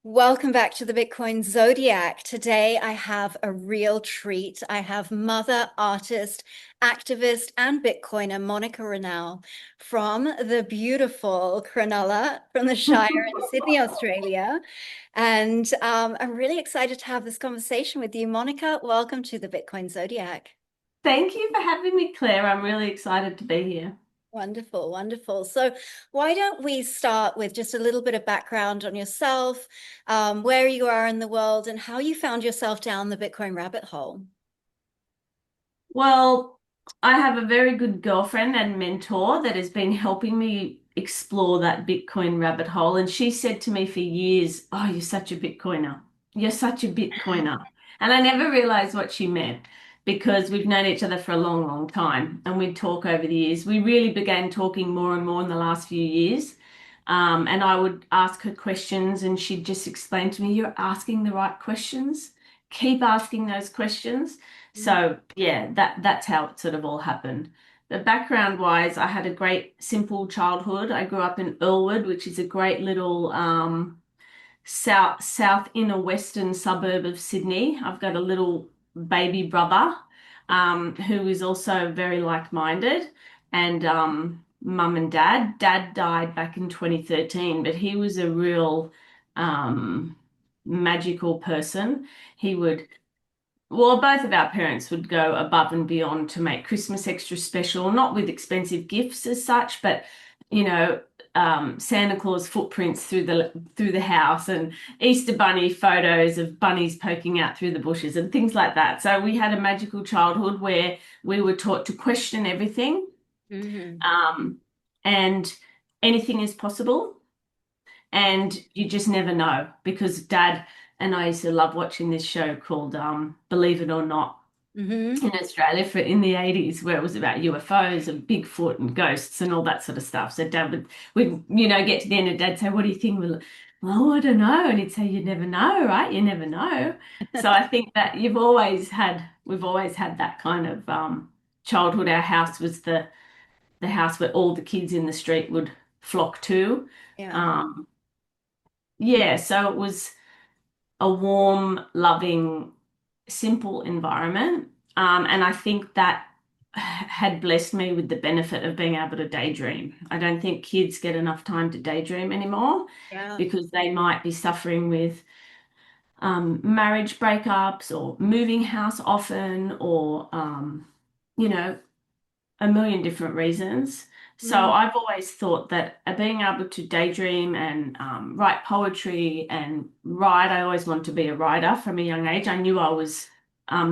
Welcome back to the Bitcoin Zodiac. Today I have a real treat. I have mother, artist, activist, and Bitcoiner Monica Renaud from the beautiful Cronulla from the Shire in Sydney, Australia. And I'm really excited to have this conversation with you. Monica, welcome to the Bitcoin Zodiac. Thank you for having me, Claire. I'm really excited to be here. Wonderful, wonderful. So, why don't we start with just a little bit of background on yourself, where you are in the world, and how you found yourself down the Bitcoin rabbit hole? Well, I have a very good girlfriend and mentor that has been helping me explore that Bitcoin rabbit hole. And she said to me for years, "Oh, you're such a Bitcoiner. You're such a Bitcoiner." And I never realized what she meant because we've known each other for a long, long time and we'd talk over the years. We really began talking more and more in the last few years. And I would ask her questions and she'd just explain to me, "You're asking the right questions. Keep asking those questions." So yeah, that's how it sort of all happened. The background wise, I had a great simple childhood. I grew up in Earlwood, which is a great little south inner western suburb of Sydney. I've got a little baby brother who is also very like-minded, and mum and dad. Dad died back in 2013, but he was a real um, magical person. He would well, both of our parents would go above and beyond to make Christmas extra special, not with expensive gifts as such, but you know, Santa Claus footprints through the house and Easter bunny photos of bunnies poking out through the bushes and things like that. So we had a magical childhood where we were taught to question everything, Hmm. um, and anything is possible. And you just never know because Dad and I used to love watching this show called Believe It or Not Hmm. in Australia for in the 80s where it was about UFOs and Bigfoot and ghosts and all that sort of stuff. So Dad would get to the end and Dad'd say, "What do you think?" "Oh, I don't know." And he'd say, "You never know, right? You never know." So I think that we've always had that kind of childhood. Our house was the house where all the kids in the street would flock to. Yeah. Um, yeah, so it was a warm, loving, simple environment. And I think that had blessed me with the benefit of being able to daydream. I don't think kids get enough time to daydream anymore Yeah. because they might be suffering with marriage breakups or moving house often or, you know, a million different reasons. So Mm. I've always thought that being able to daydream and write poetry and write, I always wanted to be a writer from a young age. I knew I was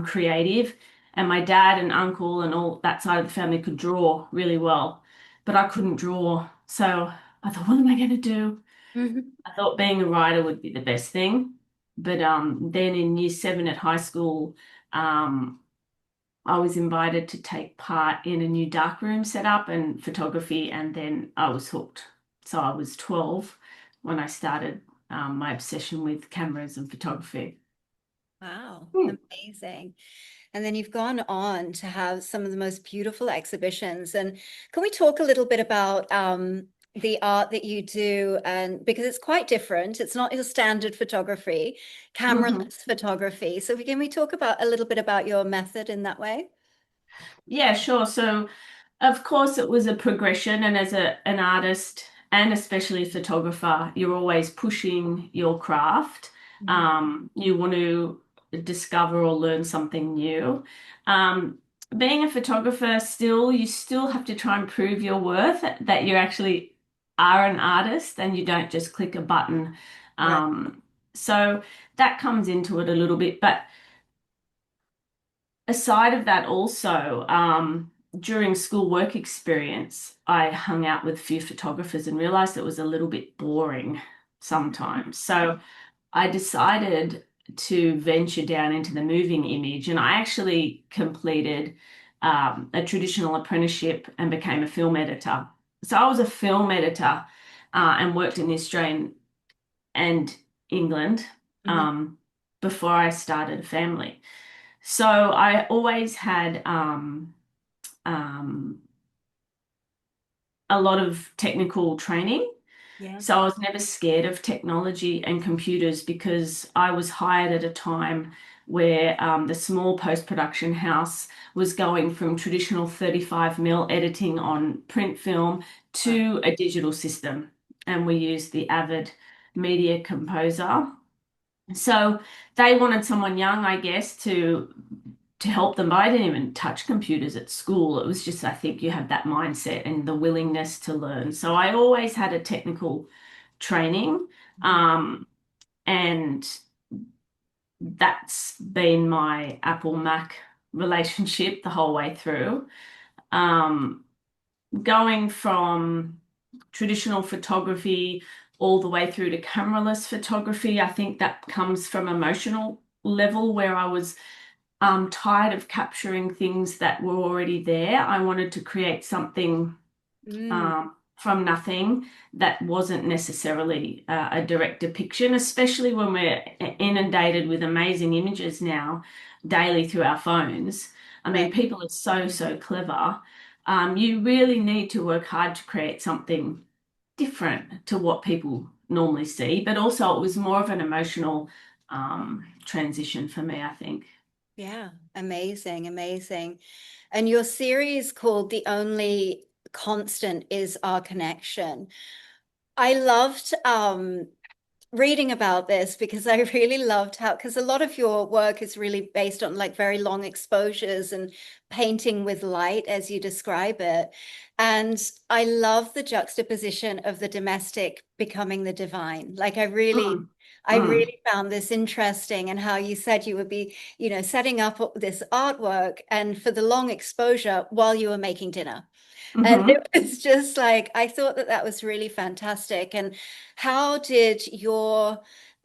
creative, and my dad and uncle and all that side of the family could draw really well, but I couldn't draw. So I thought, what am I going to do? Hmm. I thought being a writer would be the best thing. But then in year seven at high school, um, I was invited to take part in a new darkroom setup and photography, and then I was hooked. So I was 12 when I started my obsession with cameras and photography. Wow, Hmm. amazing. And then you've gone on to have some of the most beautiful exhibitions. And can we talk a little bit about the art that you do? And because it's quite different, it's not your standard photography, Mhm. cameraless photography. So can we talk about a little bit about your method in that way? Yeah, sure. So, of course, it was a progression, and as an artist and especially a photographer, you're always pushing your craft. Mhm. You want to discover or learn something new. Um, Being a photographer, you still have to try and prove your worth, that you actually are an artist and you don't just click a button. Right. So that comes into it a little bit, but aside of that, also, during school work experience, I hung out with a few photographers and realized it was a little bit boring sometimes. So I decided to venture down into the moving image, and I actually completed a traditional apprenticeship and became a film editor. So I was a film editor and worked in the Australian and England Mhm. um, before I started a family. So I always had um, a lot of technical training. Yeah. So I was never scared of technology and computers because I was hired at a time where the small post-production house was going from traditional 35 mil editing on print film Wow. to a digital system. And we used the Avid Media Composer. So they wanted someone young, I guess, to help them. But I didn't even touch computers at school. It was just, I think you have that mindset and the willingness to learn. So I always had a technical training. Um, and that's been my Apple Mac relationship the whole way through. Um, Going from traditional photography all the way through to cameraless photography, I think that comes from emotional level where I was tired of capturing things that were already there. I wanted to create something Mm, from nothing that wasn't necessarily a direct depiction, especially when we're inundated with amazing images now daily through our phones. I mean, right. people are so clever. You really need to work hard to create something different to what people normally see, but also it was more of an emotional transition for me, I think. Yeah. Amazing. Amazing. And your series called The Only Constant is Our Connection. I loved reading about this because I really loved how, because a lot of your work is really based on like very long exposures and painting with light, as you describe it. And I love the juxtaposition of the domestic becoming the divine. Like Mm, I mm, really found this interesting, and how you said you would be, setting up this artwork and for the long exposure while you were making dinner. And hmm. it was just like, I thought that that was really fantastic. And how did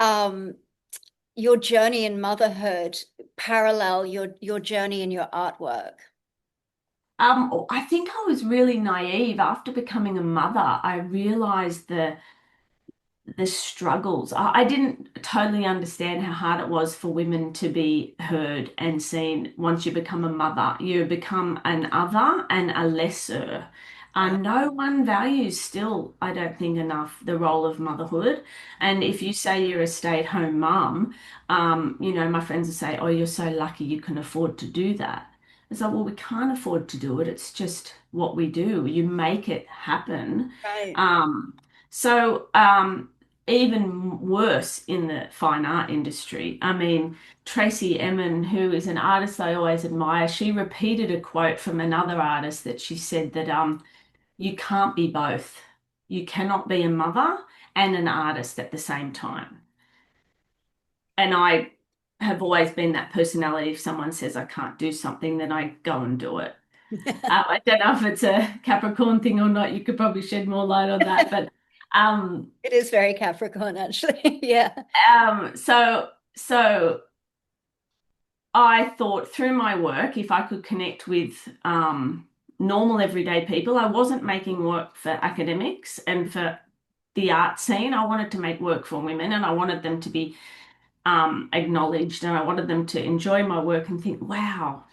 um your journey in motherhood parallel your journey in your artwork? I think I was really naive. After becoming a mother, I realized the struggles. I didn't totally understand how hard it was for women to be heard and seen once you become a mother. You become an other and a lesser. Wow. No one values still, I don't think, enough the role of motherhood. And if you say you're a stay-at-home mum, my friends will say, "Oh, you're so lucky you can afford to do that." It's like, well, we can't afford to do it. It's just what we do. You make it happen. Right. Um, so even worse in the fine art industry. I mean, Tracy Emin, who is an artist I always admire, she repeated a quote from another artist that she said that you can't be both. You cannot be a mother and an artist at the same time. And I have always been that personality. If someone says I can't do something, then I go and do it. I don't know if it's a Capricorn thing or not. You could probably shed more light on that, but um, It is very Capricorn, actually. Yeah. so I thought through my work, if I could connect with normal everyday people, I wasn't making work for academics and for the art scene. I wanted to make work for women, and I wanted them to be acknowledged, and I wanted them to enjoy my work and think, wow,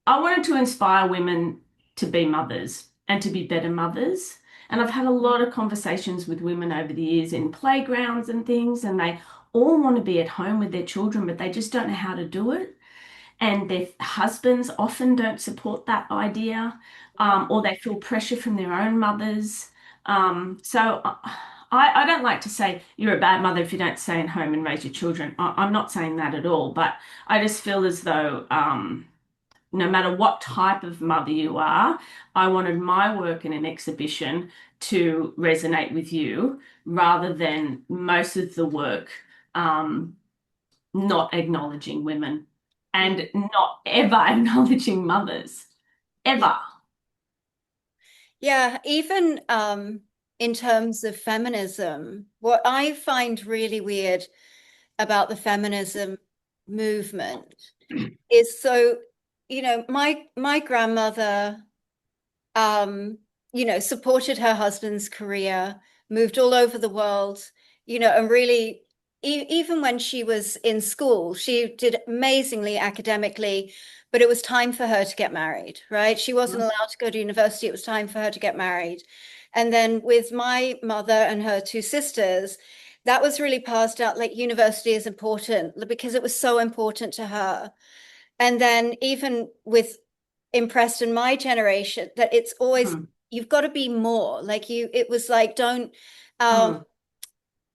I wanted to inspire women to be mothers and to be better mothers. And I've had a lot of conversations with women over the years in playgrounds and things, and they all want to be at home with their children, but they just don't know how to do it. And their husbands often don't support that idea, or they feel pressure from their own mothers. So I don't like to say you're a bad mother if you don't stay at home and raise your children. I'm not saying that at all, but I just feel as though no matter what type of mother you are, I wanted my work in an exhibition to resonate with you rather than most of the work um, not acknowledging women Mm. and not ever acknowledging mothers, Yeah. ever. Yeah, even in terms of feminism, what I find really weird about the feminism movement is, so, my grandmother um, supported her husband's career, moved all over the world, and really, even when she was in school, she did amazingly academically, but it was time for her to get married, right? She wasn't allowed to go to university. It was time for her to get married. And then with my mother and her two sisters, that was really passed out like university is important because it was so important to her. And then even with impressed in my generation that it's always mm, you've got to be more like you it was like don't um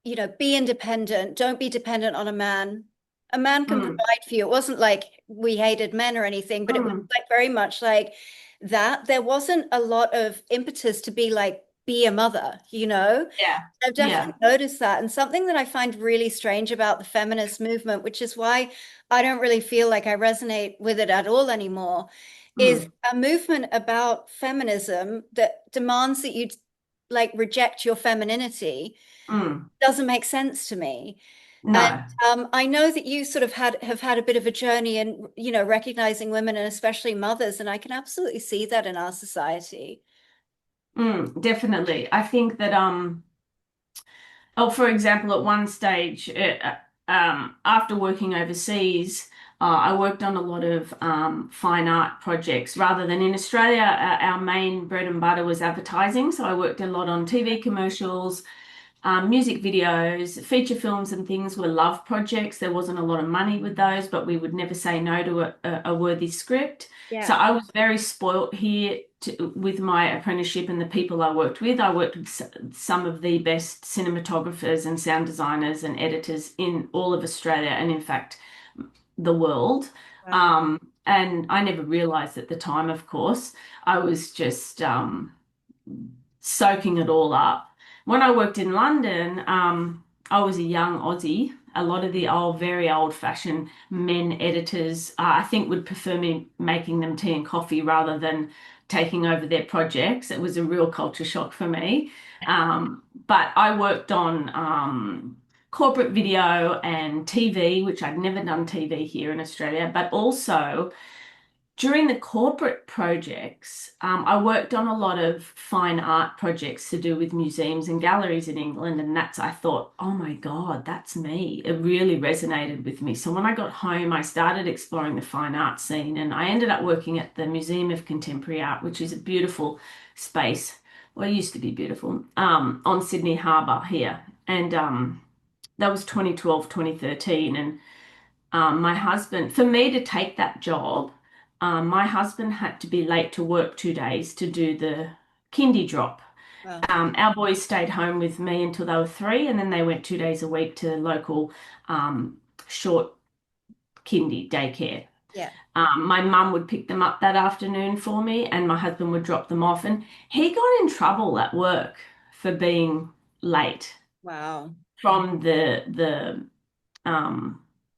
mm, be independent, don't be dependent on a man can mm, provide for you. It wasn't like we hated men or anything, but it was mm. like very much like that. There wasn't a lot of impetus to be like be a mother, you know. Yeah, I've yeah. definitely noticed that. And something that I find really strange about the feminist movement, which is why I don't really feel like I resonate with it at all anymore, is Mm, a movement about feminism that demands that you like reject your femininity mm. doesn't make sense to me. And No. I know that you sort of have had a bit of a journey in, recognizing women and especially mothers, and I can absolutely see that in our society. Definitely. I think that oh, for example, at one stage, after working overseas, I worked on a lot of fine art projects. Rather than in Australia, our main bread and butter was advertising. So I worked a lot on TV commercials, music videos, feature films, and things were love projects. There wasn't a lot of money with those, but we would never say no to a worthy script. So Yeah. I was very spoilt here with my apprenticeship and the people I worked with. I worked with some of the best cinematographers and sound designers and editors in all of Australia and, in fact, the world. Wow. And I never realized at the time, of course, I was just soaking it all up. When I worked in London, I was a young Aussie. A lot of the old, very old-fashioned men editors, I think, would prefer me making them tea and coffee rather than taking over their projects. It was a real culture shock for me. But I worked on corporate video and TV, which I'd never done TV here in Australia, but also during the corporate projects, I worked on a lot of fine art projects to do with museums and galleries in England. And I thought, oh my God, that's me. It really resonated with me. So when I got home, I started exploring the fine art scene and I ended up working at the Museum of Contemporary Art, which is a beautiful space. Well, it used to be beautiful, on Sydney Harbour here. And that was 2012, 2013. And my husband, for me to take that job, my husband had to be late to work 2 days to do the kindy drop. Wow. Our boys stayed home with me until they were 3, and then they went 2 days a week to local short kindy daycare. Yeah. My mum would pick them up that afternoon for me, and my husband would drop them off. And he got in trouble at work for being late Wow. from the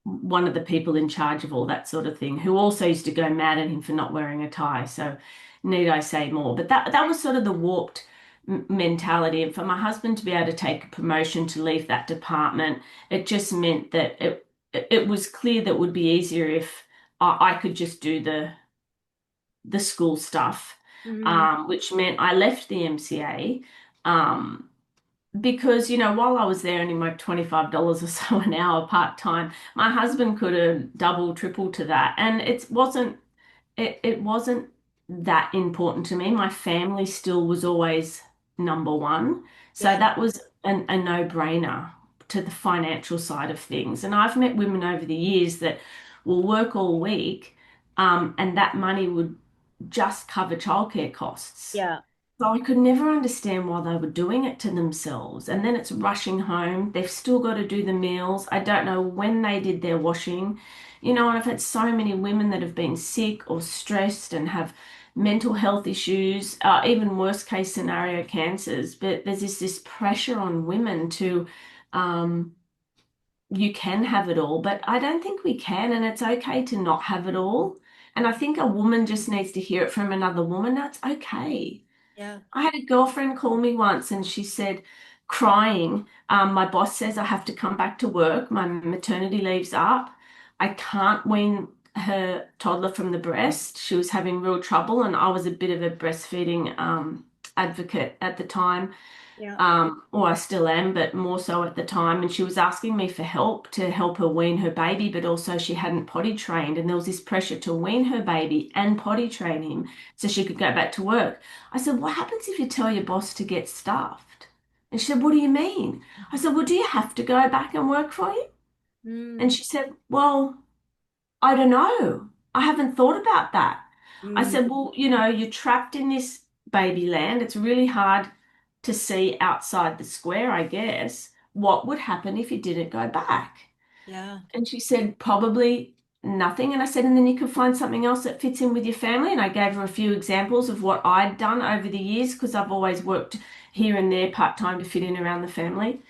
one of the people in charge of all that sort of thing, who also used to go mad at him for not wearing a tie. So, need I say more? But that was sort of the warped mentality. And for my husband to be able to take a promotion to leave that department, it just meant that it was clear that it would be easier if I could just do the school stuff, Mm, which meant I left the MCA. Um, because, while I was there earning my $25 or so an hour part-time, my husband could have double, triple to that. And it wasn't that important to me. My family still was always number one. So yeah. that was a no-brainer to the financial side of things. And I've met women over the years that will work all week, and that money would just cover childcare costs. Yeah. So I could never understand why they were doing it to themselves. And then it's rushing home. They've still got to do the meals. I don't know when they did their washing. And I've had so many women that have been sick or stressed and have mental health issues, even worst case scenario cancers. But there's this pressure on women to, um, you can have it all, but I don't think we can. And it's okay to not have it all. And I think a woman just needs to hear it from another woman. That's okay. Yeah. I had a girlfriend call me once and she said, crying, my boss says I have to come back to work. My maternity leave's up. I can't wean her toddler from the breast. She was having real trouble, and I was a bit of a breastfeeding advocate at the time. Yeah. or I still am, but more so at the time. And she was asking me for help to help her wean her baby, but also she hadn't potty trained. And there was this pressure to wean her baby and potty train him so she could go back to work. I said, what happens if you tell your boss to get stuffed? And she said, what do you mean? I said, well, do you have to go back and work for him? And Mm, she said, well, I don't know. I haven't thought about that. I mm, said, well, you're trapped in this baby land. It's really hard to see outside the square, I guess. What would happen if you didn't go back? yeah. And she said, probably nothing. And I said, and then you can find something else that fits in with your family. And I gave her a few examples of what I'd done over the years because I've always worked here and there part-time to fit in around the family.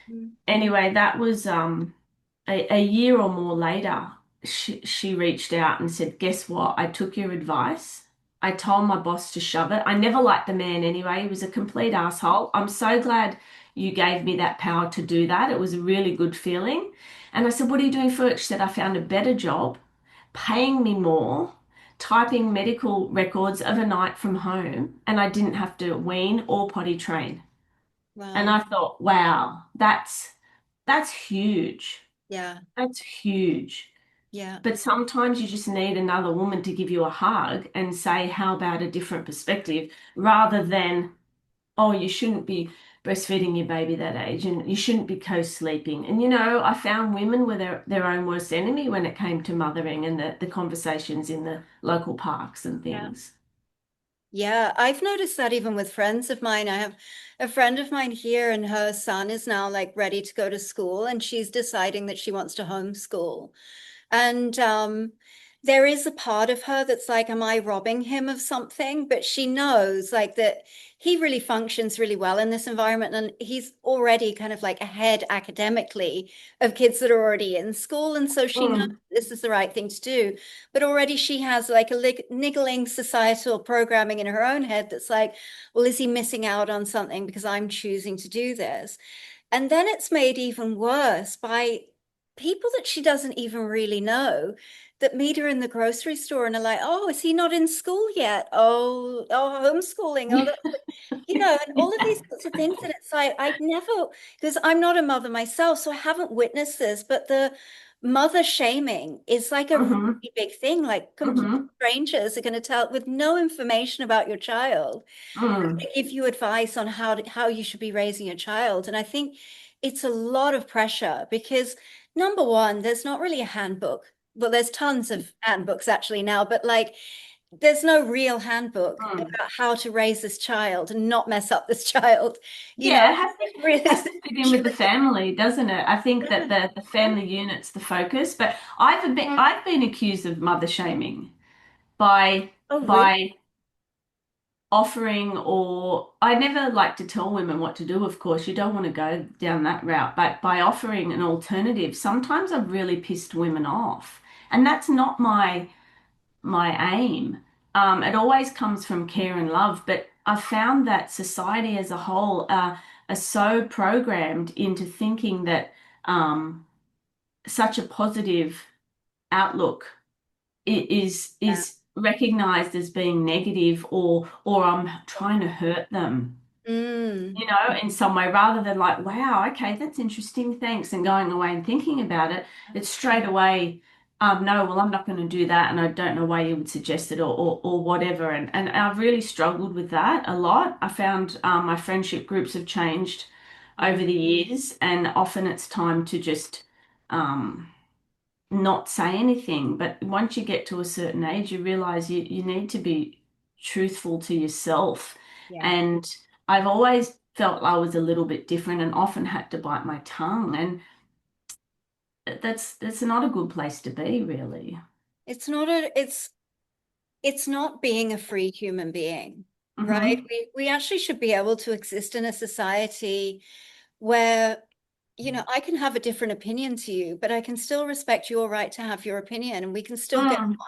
Mm, Anyway, that was a year or more later, she reached out and said, guess what? I took your advice. I told my boss to shove it. I never liked the man anyway. He was a complete asshole. I'm so glad you gave me that power to do that. It was a really good feeling. And I said, what are you doing for it? She said, I found a better job, paying me more, typing medical records overnight from home, and I didn't have to wean or potty train. And wow. I thought, wow, that's huge. Yeah. That's huge. Yeah. But sometimes you just need another woman to give you a hug and say, how about a different perspective rather than, oh, you shouldn't be breastfeeding your baby that age and you shouldn't be co-sleeping. And I found women were their own worst enemy when it came to mothering and the conversations in the local parks and Yeah. things. Yeah, I've noticed that even with friends of mine. I have a friend of mine here, and her son is now like ready to go to school, and she's deciding that she wants to homeschool. And there is a part of her that's like, am I robbing him of something? But she knows like that he really functions really well in this environment. And he's already kind of like ahead academically of kids that are already in school. And so she knows Mm, this is the right thing to do. But already she has like a niggling societal programming in her own head that's like, well, is he missing out on something because I'm choosing to do this? And then it's made even worse by people that she doesn't even really know that meet her in the grocery store and are like, oh, is he not in school yet? Oh, homeschooling. Oh, that's and all of these sorts of things. And it's like, I'd never, because I'm not a mother myself, so I haven't witnessed this, but the mother shaming is like a really hmm big thing. Like complete hmm strangers are going to tell with no information about your child mm, give you advice on how you should be raising a child. And I think it's a lot of pressure because number one, there's not really a handbook. Well, there's tons of handbooks actually now, but like there's no real handbook mm. about how to raise this child and not mess up this child. You know, Yeah, it has to has really, to fit in with the family, doesn't it? I think that the family unit's the focus, but I've been accused of mother shaming by oh, really? by offering, or I never like to tell women what to do, of course. You don't want to go down that route, but by offering an alternative, sometimes I've really pissed women off. And that's not my aim. It always comes from care and love, but I've found that society as a whole are so programmed into thinking that such a positive outlook Yeah. is recognized as being negative, or I'm trying to hurt them, Mm, in some way, rather than like, wow, okay, that's interesting, thanks, and going away and thinking about it. It's straight away, no, well, I'm not going to do that, and I don't know why you would suggest it, or whatever. And I've really struggled with that a lot. I found my friendship groups have changed mm, over the years, and often it's time to just um, not say anything. But once you get to a certain age, you realize you need to be truthful to yourself. yeah. And I've always felt I was a little bit different and often had to bite my tongue. And that's not a good place to be, really. It's not a, it's not being a free human being, right? hmm We actually should be able to exist in a society where, I can have a different opinion to you, but I can still respect your right to have your opinion and we can still get Mm, on.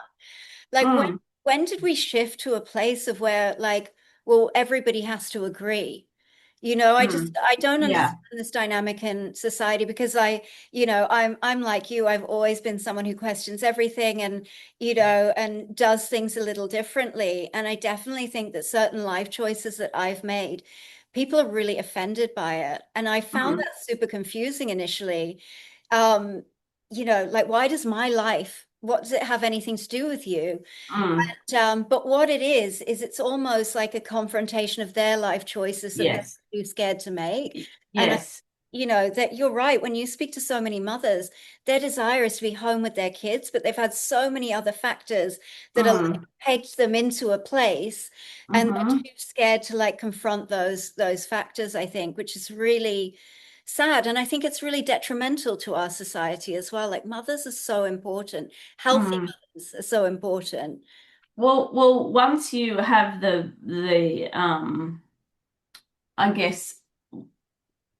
Like mm, when did we shift to a place of where like, well, everybody has to agree? mm. I don't Yeah. understand this dynamic in society because I'm like you. I've always been someone who questions everything and, and does things a little differently. And I definitely think that certain life choices that I've made people are really offended by it. And I found Mm, that super confusing initially. Um, like, why does my life, what does it have anything to do with you? mm, But what it is it's almost like a confrontation of their life choices that they're yes. too scared to make. And Yes. that you're right. When you speak to so many mothers, their desire is to be home with their kids, but they've had so many other factors that are like Mm, pegged them into a place, and they're mm-hmm, too scared to like confront those factors, I think, which is really sad. And I think it's really detrimental to our society as well. Like mothers are so important, healthy mm. mothers are so important. Well, once you have the I guess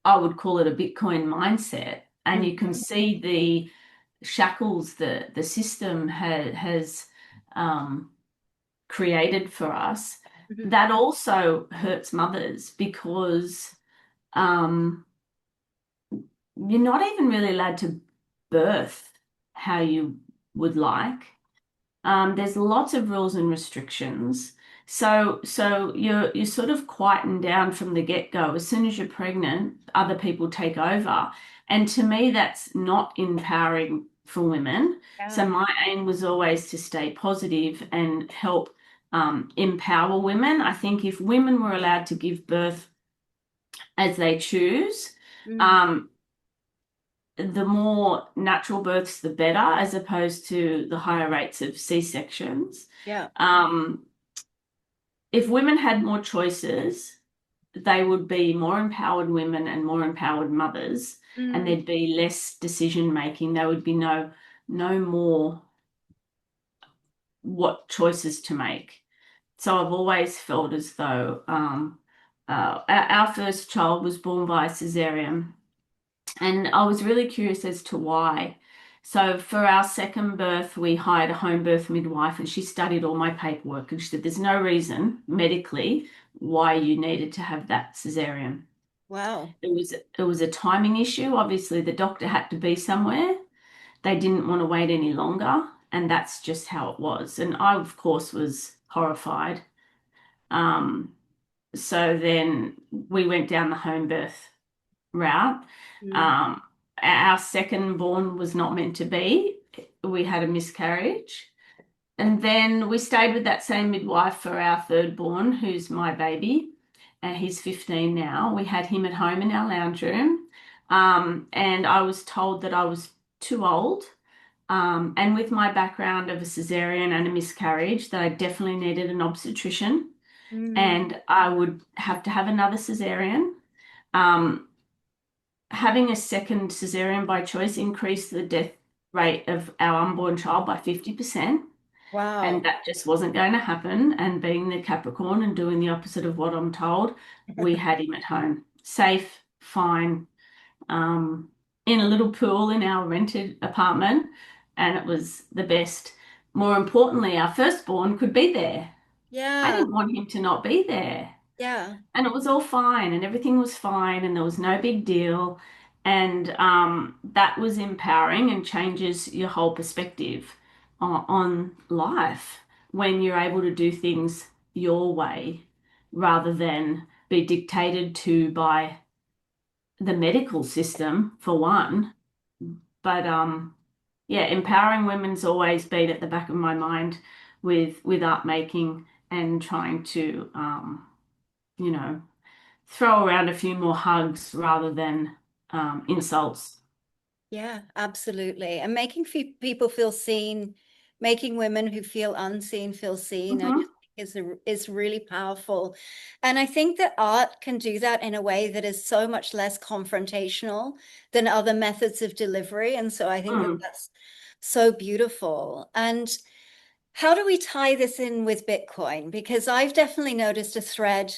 I would call it a Bitcoin mindset, and you can Mhm. see the shackles that the system has um, created for us. Mhm. That also hurts mothers because um, you're not even really allowed to birth how you would like. There's lots of rules and restrictions. So you're sort of quietened down from the get-go. As soon as you're pregnant, other people take over. And to me, that's not empowering for women. So Yeah. my aim was always to stay positive and help empower women. I think if women were allowed to give birth as they choose, Mm. um, the more natural births, the better, as opposed to the higher rates of C-sections. Yeah. Um, if women had more choices, they would be more empowered women and more empowered mothers, and Mm. there'd be less decision making. There would be no more what choices to make. So I've always felt as though our first child was born by cesarean. And I was really curious as to why. So for our second birth, we hired a home birth midwife and she studied all my paperwork and she said, there's no reason medically why you needed to have that cesarean. Wow. It was a timing issue. Obviously, the doctor had to be somewhere. They didn't want to wait any longer, and that's just how it was. And I, of course, was horrified. Um, so then we went down the home birth route. Mm. Um, our second born was not meant to be. We had a miscarriage. And then we stayed with that same midwife for our third born, who's my baby. And he's 15 now. We had him at home in our lounge room. And I was told that I was too old. And with my background of a cesarean and a miscarriage, that I definitely needed an obstetrician Mm. and I would have to have another cesarean. Um, Having a second cesarean by choice increased the death rate of our unborn child by 50%. And Wow. that just wasn't going to happen. And being the Capricorn and doing the opposite of what I'm told, we had him at home, safe, fine, um, in a little pool in our rented apartment. And it was the best. More importantly, our firstborn could be there. I Yeah. didn't want him to not be there. Yeah. And it was all fine and everything was fine and there was no big deal. And that was empowering and changes your whole perspective on life when you're able to do things your way rather than be dictated to by the medical system, for one. But yeah, empowering women's always been at the back of my mind with art making and trying to you know throw around a few more hugs rather than insults. Yeah, absolutely. And making people feel seen, making women who feel unseen feel seen, I just Hmm. think is really powerful. And I think that art can do that in a way that is so much less confrontational than other methods of delivery. And so I think that Mm. that's so beautiful. And how do we tie this in with Bitcoin? Because I've definitely noticed a thread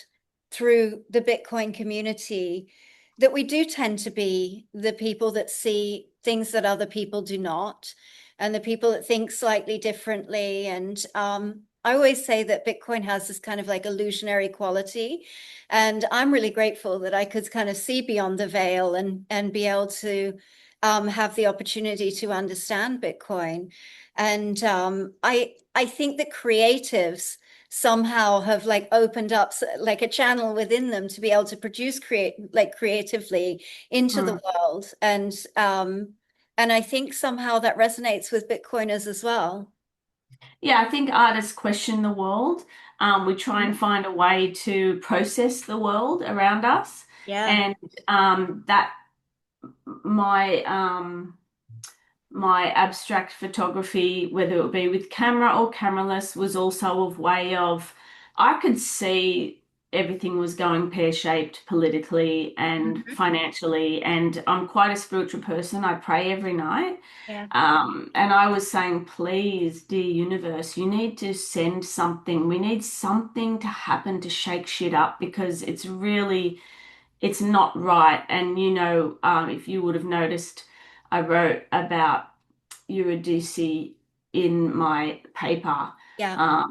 through the Bitcoin community that we do tend to be the people that see things that other people do not, and the people that think slightly differently. And I always say that Bitcoin has this kind of like illusionary quality. And I'm really grateful that I could kind of see beyond the veil and be able to have the opportunity to understand Bitcoin. And I think that creatives somehow have like opened up like a channel within them to be able to produce creatively into the Mm. world. And I think somehow that resonates with Bitcoiners as well. Yeah, I think artists question the world. We try and Mhm. find a way to process the world around us, Yeah. and that my my abstract photography, whether it be with camera or cameraless, was also a way of I could see everything was going pear-shaped politically and Mhm. financially, and I'm quite a spiritual person. I pray every night. Yeah. And I was saying, please, dear universe, you need to send something. We need something to happen to shake shit up because it's not right. And if you would have noticed, I wrote about Eurydice in my paper Yeah.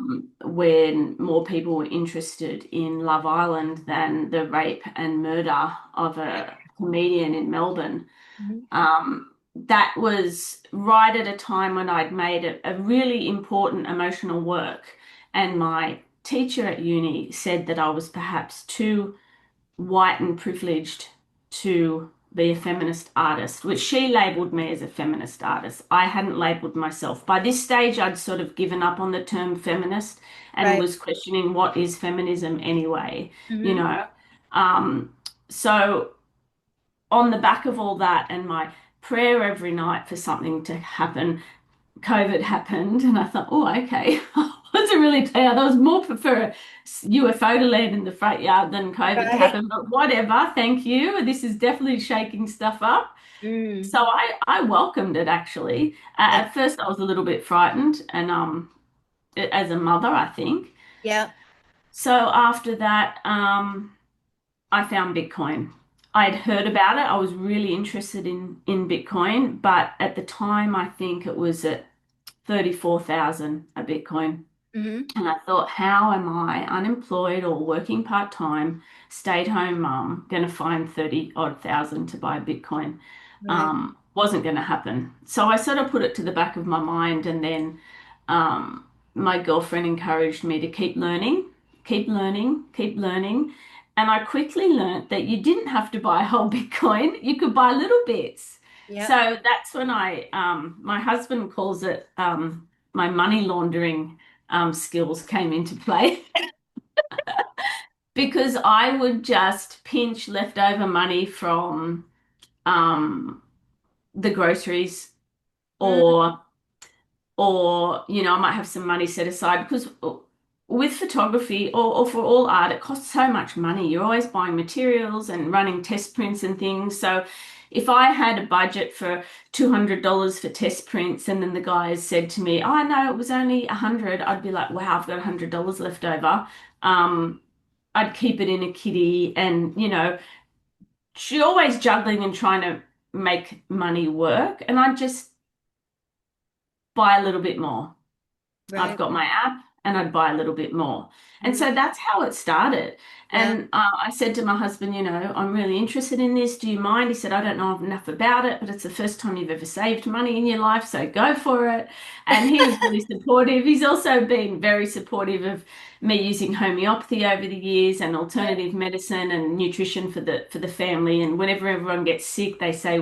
when more people were interested in Love Island than the rape and murder of a comedian in Melbourne. Mhm. That was right at a time when I'd made a really important emotional work. And my teacher at uni said that I was perhaps too white and privileged to be a feminist artist, which she labeled me as a feminist artist. I hadn't labeled myself. By this stage, I'd sort of given up on the term feminist and Right. was questioning what is feminism anyway, you Hmm. know. Um, so on the back of all that and my prayer every night for something to happen, COVID happened, and I thought, oh, okay, I wasn't really clear. There was more for a UFO to land in the front yard than COVID to Right. happen, but whatever. Thank you. This is definitely shaking stuff up. Mm. So I welcomed it actually. Yeah. At first, I was a little bit frightened, and as a mother, I think. Yeah. So after that, I found Bitcoin. I'd heard about it. I was really interested in Bitcoin, but at the time, I think it was at 34,000 a Bitcoin. Hmm. And I thought, how am I, unemployed or working part-time, stay-at-home mum, going to find 30 odd thousand to buy Bitcoin? Right. Wasn't going to happen. So I sort of put it to the back of my mind, and then my girlfriend encouraged me to keep learning, keep learning, keep learning. And I quickly learnt that you didn't have to buy a whole Bitcoin, you could buy little bits. Yeah. So that's when my husband calls it my money laundering skills came into play because I would just pinch leftover money from um, the groceries Mm. or I might have some money set aside because with photography or for all art, it costs so much money. You're always buying materials and running test prints and things. So if I had a budget for $200 for test prints and then the guys said to me, oh, no, it was only 100, I'd be like, wow, I've got $100 left over. Um, I'd keep it in a kitty and, she's always juggling and trying to make money work. And I'd just buy a little bit more. I've Right. got my app and I'd buy a little bit more. And Mhm. so that's how it started. Yeah. And I said to my husband, I'm really interested in this. Do you mind? He said, I don't know enough about it, but it's the first time you've ever saved money in your life, so go for it. And he was really supportive. He's also been very supportive of me using homeopathy over the years and alternative medicine and nutrition for the family. And whenever everyone gets sick, they say,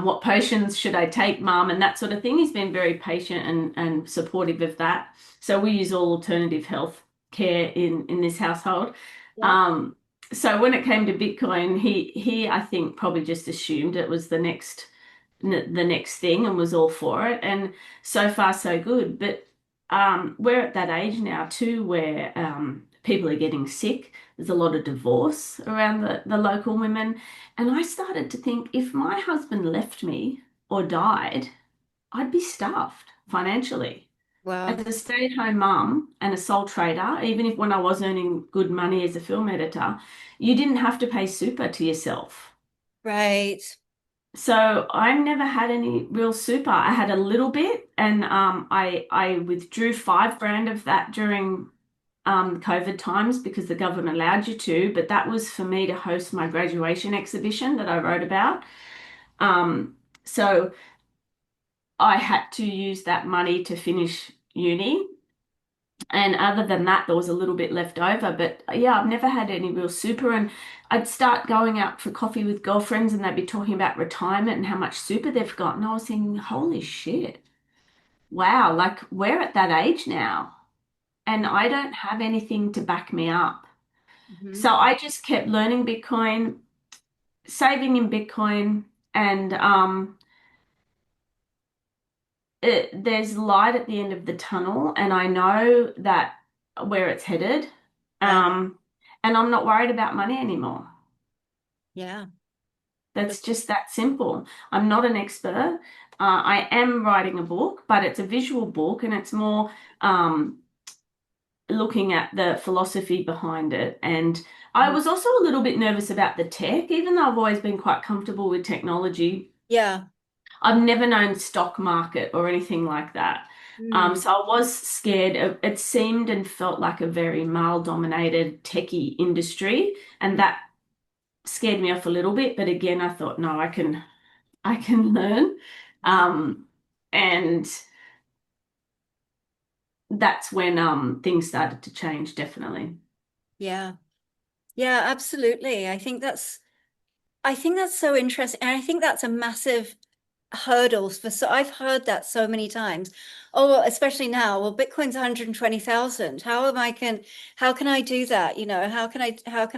what potions should I take, mum, and that sort of thing. He's been very patient and supportive of that. So we use all alternative health care in this household. Yeah. Um, so when it came to Bitcoin, he I think probably just assumed it was the next thing and was all for it. And so far so good. But we're at that age now too where people are getting sick. There's a lot of divorce around the local women. And I started to think if my husband left me or died, I'd be stuffed financially. As Wow. a stay-at-home mum and a sole trader, even if when I was earning good money as a film editor, you didn't have to pay super to yourself. Right. So I never had any real super. I had a little bit, and I withdrew 5 grand of that during COVID times because the government allowed you to. But that was for me to host my graduation exhibition that I wrote about. So. I had to use that money to finish uni. And other than that, there was a little bit left over. But yeah, I've never had any real super. And I'd start going out for coffee with girlfriends and they'd be talking about retirement and how much super they've got. And I was thinking, holy shit, wow, like we're at that age now. And I don't have anything to back me up. Mhm. So I just kept learning Bitcoin, saving in Bitcoin, and there's light at the end of the tunnel, and I know that where it's headed. Yeah, Um, and I'm not worried about money anymore. yeah, That's just that simple. I'm not an expert. I am writing a book, but it's a visual book and it's more looking at the philosophy behind it. And I mhm. was also a little bit nervous about the tech, even though I've always been quite comfortable with technology. Yeah. I've never known stock market or anything like that. Mm. So I was scared. It seemed and felt like a very male-dominated techie industry, and that scared me off a little bit. But again, I thought, no, I can learn. Yeah, Um, and that's when things started to change, definitely. yeah, yeah, absolutely. I think that's so interesting. And I think that's a massive hurdles for, so I've heard that so many times. Oh, well, especially now, well, Bitcoin's 120,000. How can I do that? You know, how can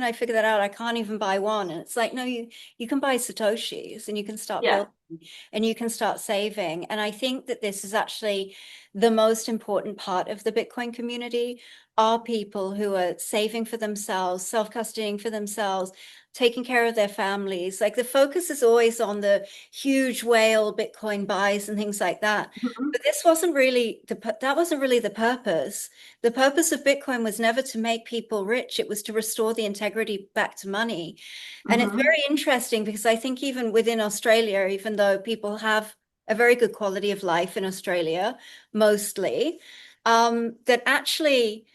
I figure that out? I can't even buy one. And it's like, no, you can buy Satoshis and you can start Yeah. building and you can start saving. And I think that this is actually the most important part of the Bitcoin community are people who are saving for themselves, self-custodying for themselves, taking care of their families. Like the focus is always on the huge whale Bitcoin buys and things like that. Mhm. But this wasn't really that wasn't really the purpose. The purpose of Bitcoin was never to make people rich. It was to restore the integrity back to money. And it's Mhm. very interesting because I think even within Australia, even though people have a very good quality of life in Australia, mostly, that actually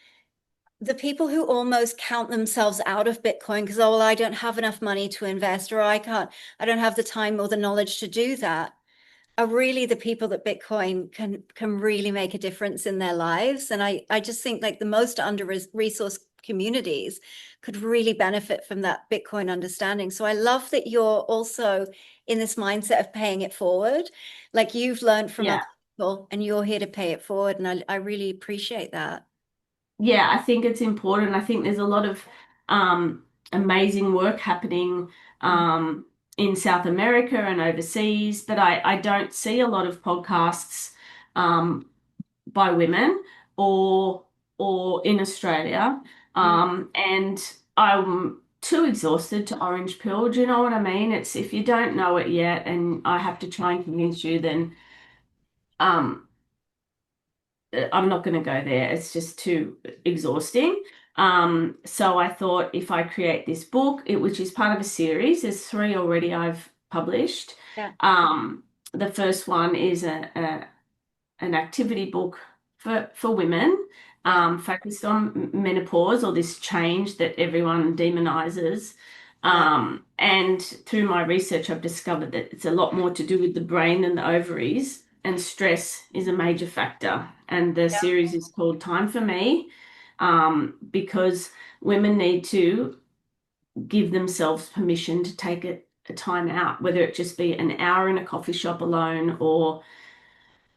the people who almost count themselves out of Bitcoin because, oh, well, I don't have enough money to invest, or I don't have the time or the knowledge to do that, are really the people that Bitcoin can really make a difference in their lives. And I just think like the most under-resourced communities could really benefit from that Bitcoin understanding. So I love that you're also in this mindset of paying it forward. Like you've learned from other Yeah. people and you're here to pay it forward. And I really appreciate that. Yeah, I think it's important. I think there's a lot of amazing work happening in South America and overseas, but I don't see a lot of podcasts um, by women or or in Australia. Mm. And I'm too exhausted to orange pill. Do you know what I mean? It's if you don't know it yet and I have to try and convince you, then um, I'm not going to go there. It's just too exhausting. So I thought if I create this book, which is part of a series, there's three already I've published. Yeah. Um, the first one is an activity book for women, Yeah. focused on menopause or this change that everyone demonizes. Yeah. And through my research, I've discovered that it's a lot more to do with the brain than the ovaries, and stress is a major factor. And the Yeah. series is called Time for Me, because women need to give themselves permission to take a time out, whether it just be an hour in a coffee shop alone or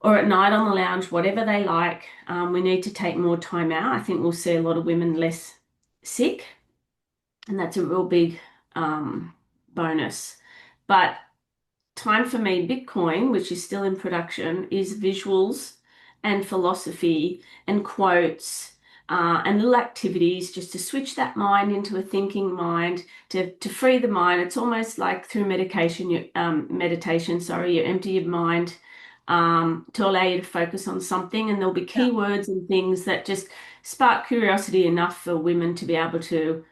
at night on the lounge, whatever they like. We need to take more time out. I think we'll see a lot of women less sick, and that's a real big bonus. But time for me, Bitcoin, which is still in production, is visuals and philosophy and quotes. And little activities just to switch that mind into a thinking mind, to free the mind. It's almost like through meditation, sorry, you empty your mind to allow you to focus on something, and there'll be Yeah. keywords and things that just spark curiosity enough for women to be able to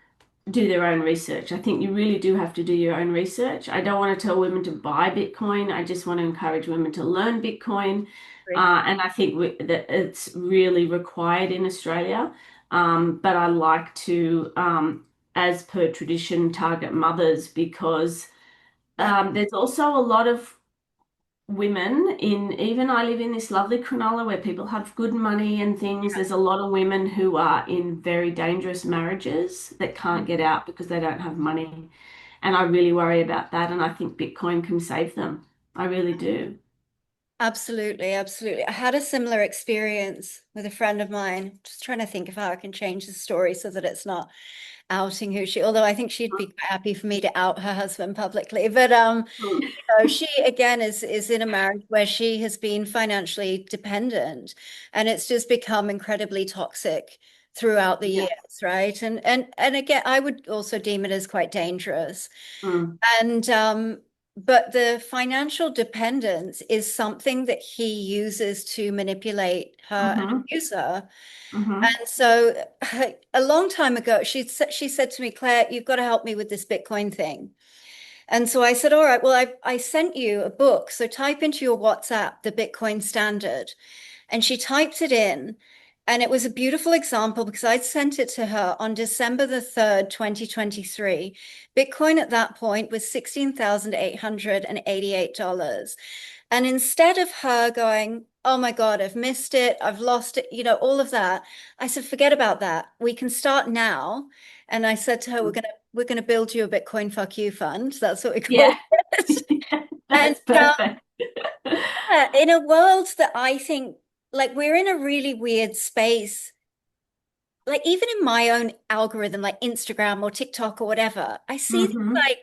do their own research. I think you really do have to do your own research. I don't want to tell women to buy Bitcoin. I just want to encourage women to learn Bitcoin. Great. And I think that it's really required in Australia. But I like to, as per tradition, target mothers because Yeah. there's also a lot of women in, even I live in this lovely Cronulla where people have good money and things. There's a lot of women who are in very dangerous marriages that can't get out because they don't have money. And I really worry about that. And I think Bitcoin can save them. I really do. Absolutely, absolutely. I had a similar experience with a friend of mine. Just trying to think of how I can change the story so that it's not outing who she, although I think she'd be quite happy for me to out her husband publicly. But Mm. so she again is in a marriage where she has been financially dependent, and it's just become incredibly toxic throughout the Yeah. years, right? And again, I would also deem it as quite dangerous. Mm. And but the financial dependence is something that he uses to manipulate her and Mm-hmm. abuse her. Mm-hmm. And so a long time ago, she said to me, Claire, you've got to help me with this Bitcoin thing. And so I said, all right, well, I sent you a book. So type into your WhatsApp the Bitcoin standard. And she typed it in. And it was a beautiful example because I'd sent it to her on December the 3rd, 2023. Bitcoin at that point was $16,888. And instead of her going, oh my God, I've missed it, I've lost it, all of that, I said, forget about that. We can start now. And I said to her, we're gonna build you a Bitcoin fuck you fund. That's what we call Yeah. it. And That's perfect. yeah, in a world that I think like we're in a really weird space, like even in my own algorithm, like Instagram or TikTok or whatever, I see things Mm-hmm. like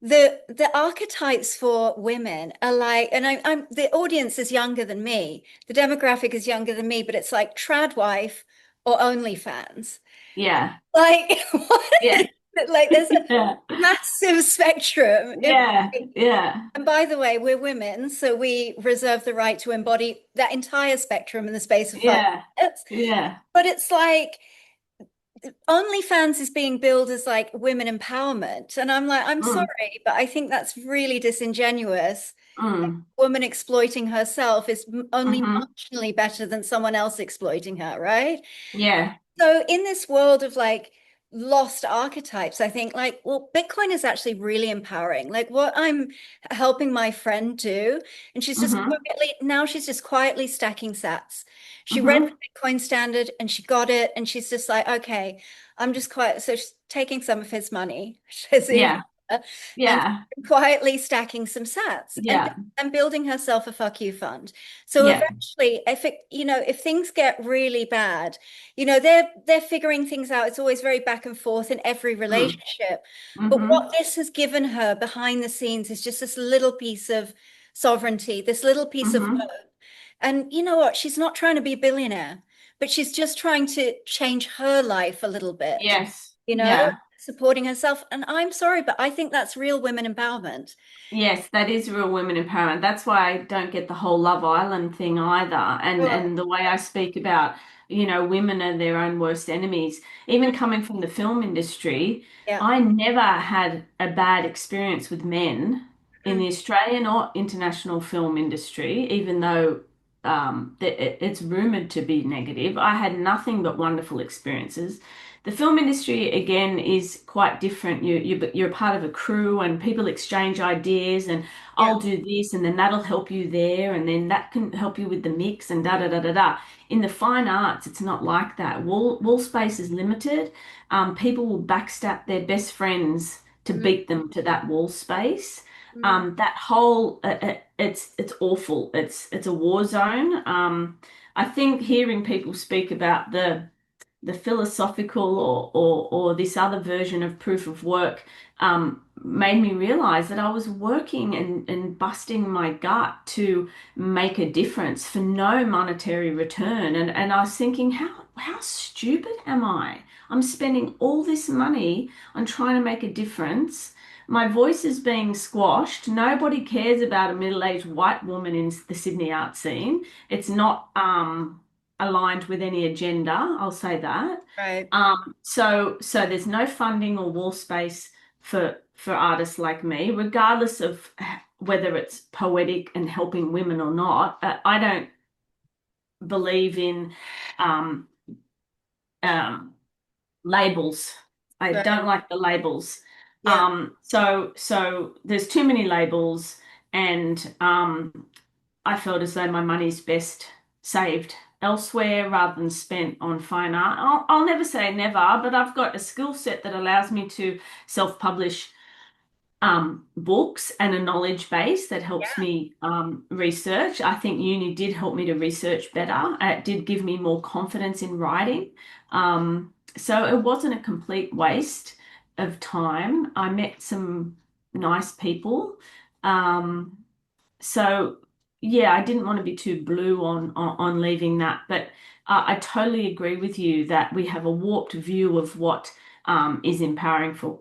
the archetypes for women are like, and I'm the audience is younger than me, the demographic is younger than me, but it's like trad wife or OnlyFans. Yeah. Like, what Yeah. is it? Like, there's a Yeah. massive spectrum. Yeah. Yeah. And by the way, we're women, so we reserve the right to embody that entire spectrum in the space of 5 Yeah. minutes. Yeah. But it's like OnlyFans is being billed as like women empowerment. And I'm like, I'm Mm. sorry, but I think that's really disingenuous. Mm. Woman exploiting herself is only Mm-hmm. marginally better than someone else exploiting her, right? Yeah. So in this world of like lost archetypes, I think like, well, Bitcoin is actually really empowering. Like what I'm helping my friend do, and Mm-hmm. now she's just quietly stacking sats. She read Mm-hmm. the Bitcoin standard and she got it, and she's just like, okay, I'm just quiet. So she's taking some of his money, she's in, Yeah. and Yeah. quietly stacking some sats Yeah. and building herself a fuck you fund. So Yeah. eventually, if things get really bad, they're figuring things out. It's always very back and forth in every Mm. relationship. But what Mm-hmm. this has given her behind the scenes is just this little piece of sovereignty, this little piece of Mm-hmm. hope. And you know what? She's not trying to be a billionaire, but she's just trying to change her life a little bit, Yes. you know, Yeah. supporting herself. And I'm sorry, but I think that's real women empowerment. Yes, that is real women empowerment. That's why I don't get the whole Love Island thing either. And Sure. the way I speak about, women are their own worst enemies. Even coming from the film industry, Yeah. I never had a bad experience with men in Mm. the Australian or international film industry, even though it's rumored to be negative. I had nothing but wonderful experiences. The film industry again is quite different. You're a part of a crew and people exchange ideas and Yeah. I'll do this and then that'll help you there and then that can help you with the mix and da da da da da. In the fine arts, it's not like that. Wall space is limited. People will backstab their best friends to Mm, beat them to that wall space. mm, That whole it's awful. It's a war zone. I think hearing people speak about the philosophical or this other version of proof of work made me realize that I was working and busting my gut to make a difference for no monetary return. And I was thinking, how stupid am I? I'm spending all this money on trying to make a difference. My voice is being squashed. Nobody cares about a middle-aged white woman in the Sydney art scene. It's not aligned with any agenda, I'll say that. right. So there's no funding or wall space for artists like me, regardless of whether it's poetic and helping women or not. I don't believe in um, um, labels. I Right. don't like the labels. Yeah. So there's too many labels. and I felt as though my money's best saved elsewhere rather than spent on fine art. I'll never say never, but I've got a skill set that allows me to self-publish books and a knowledge base that helps Yeah. me research. I think uni did help me to research better. It did give me more confidence in writing. So it wasn't a complete waste of time. I met some nice people. Um, so yeah, I didn't want to be too blue on leaving that, but I totally agree with you that we have a warped view of what is empowering for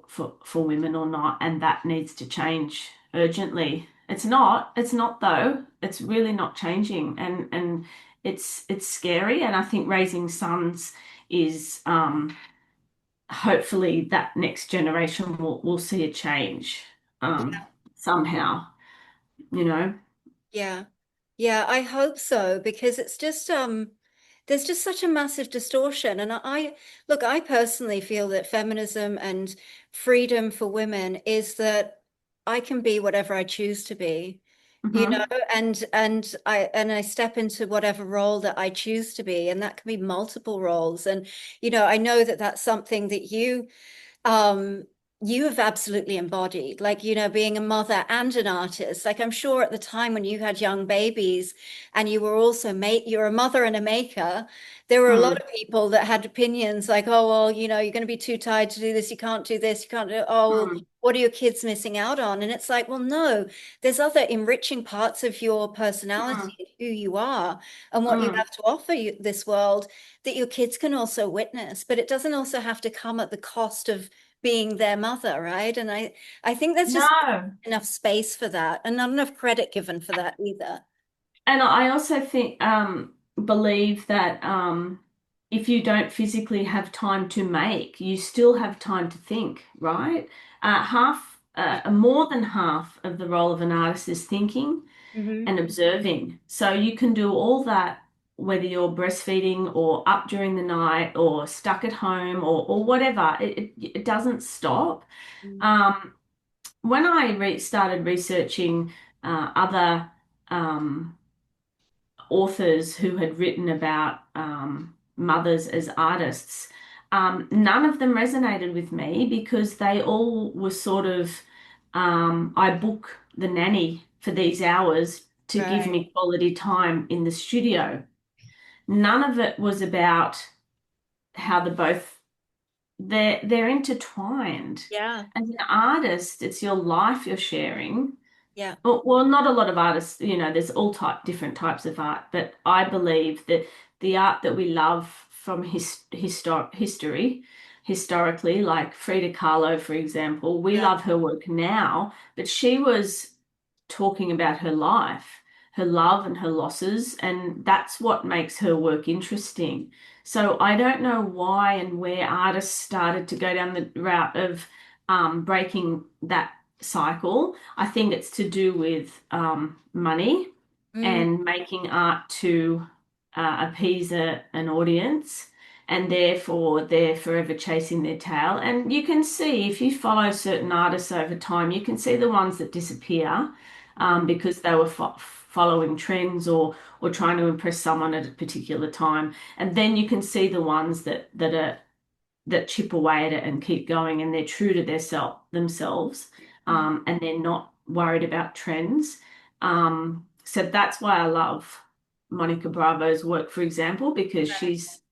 women or not, and that needs to change urgently. It's not though. It's really not changing, and it's scary. And I think raising sons is hopefully that next generation will see a change somehow, you know. Yeah. Yeah, I hope so because it's just there's just such a massive distortion. And look, I personally feel that feminism and freedom for women is that I can be whatever I choose to be, you know, Hmm. and I step into whatever role that I choose to be, and that can be multiple roles. And you know, I know that that's something that um you have absolutely embodied, like, you know, being a mother and an artist. Like, I'm sure at the time when you had young babies and you were also you're a mother and a maker, there were a lot Mm, of people that had opinions like, oh well, you know, you're going to be too tired to do this, you can't do this, you can't do, oh well, mm, what are your kids missing out on? And it's like, well, no, there's other enriching parts of your mm, personality and who you are and what you mm. have to offer this world that your kids can also witness, but it doesn't also have to come at the cost of being their mother, right? And I think there's just No. enough space for that and not enough credit given for that either. And I also think believe that if you don't physically have time to make, you still have time to think, right? More than half of the role of an artist is thinking Hmm. and observing. So you can do all that whether you're breastfeeding or up during the night or stuck at home or whatever. It doesn't stop. Um, when I started researching other authors who had written about mothers as artists, none of them resonated with me because they all were sort of, I book the nanny for these hours to give Right. me quality time in the studio. None of it was about how they're intertwined. Yeah. As an artist, it's your life you're sharing. Yeah. Well, not a lot of artists, there's all different types of art, but I believe that the art that we love from historically, like Frida Kahlo, for example, we Yeah. love her work now, but she was talking about her life, her love and her losses, and that's what makes her work interesting. So I don't know why and where artists started to go down the route of breaking that cycle. I think it's to do with money Mm, and making art to appease an audience. And therefore, they're forever chasing their tail. And you can see if you follow certain artists over time, you can see the ones that disappear because they were following trends or trying to impress someone at a particular time. And then you can see the ones that chip away at it and keep going, and they're true to themselves, mm, and they're not worried about trends. So that's why I love Monica Bravo's work, for example, because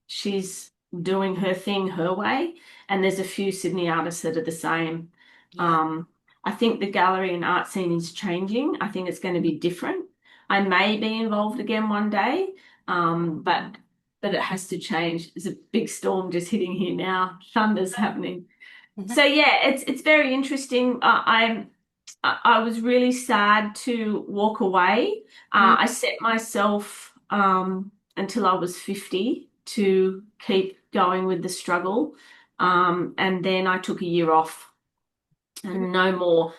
she's doing her thing her way, and there's a few Sydney artists that are the same. yeah. Um, I think the gallery and art scene is changing. I think it's going to be different. I may be involved again one day, but it has to change. There's a big storm just hitting here now. Thunder's happening. So yeah, it's very interesting. I was really sad to walk away. Mm, I set myself until I was 50 to keep going with the struggle. And then I took a year off mm, and no more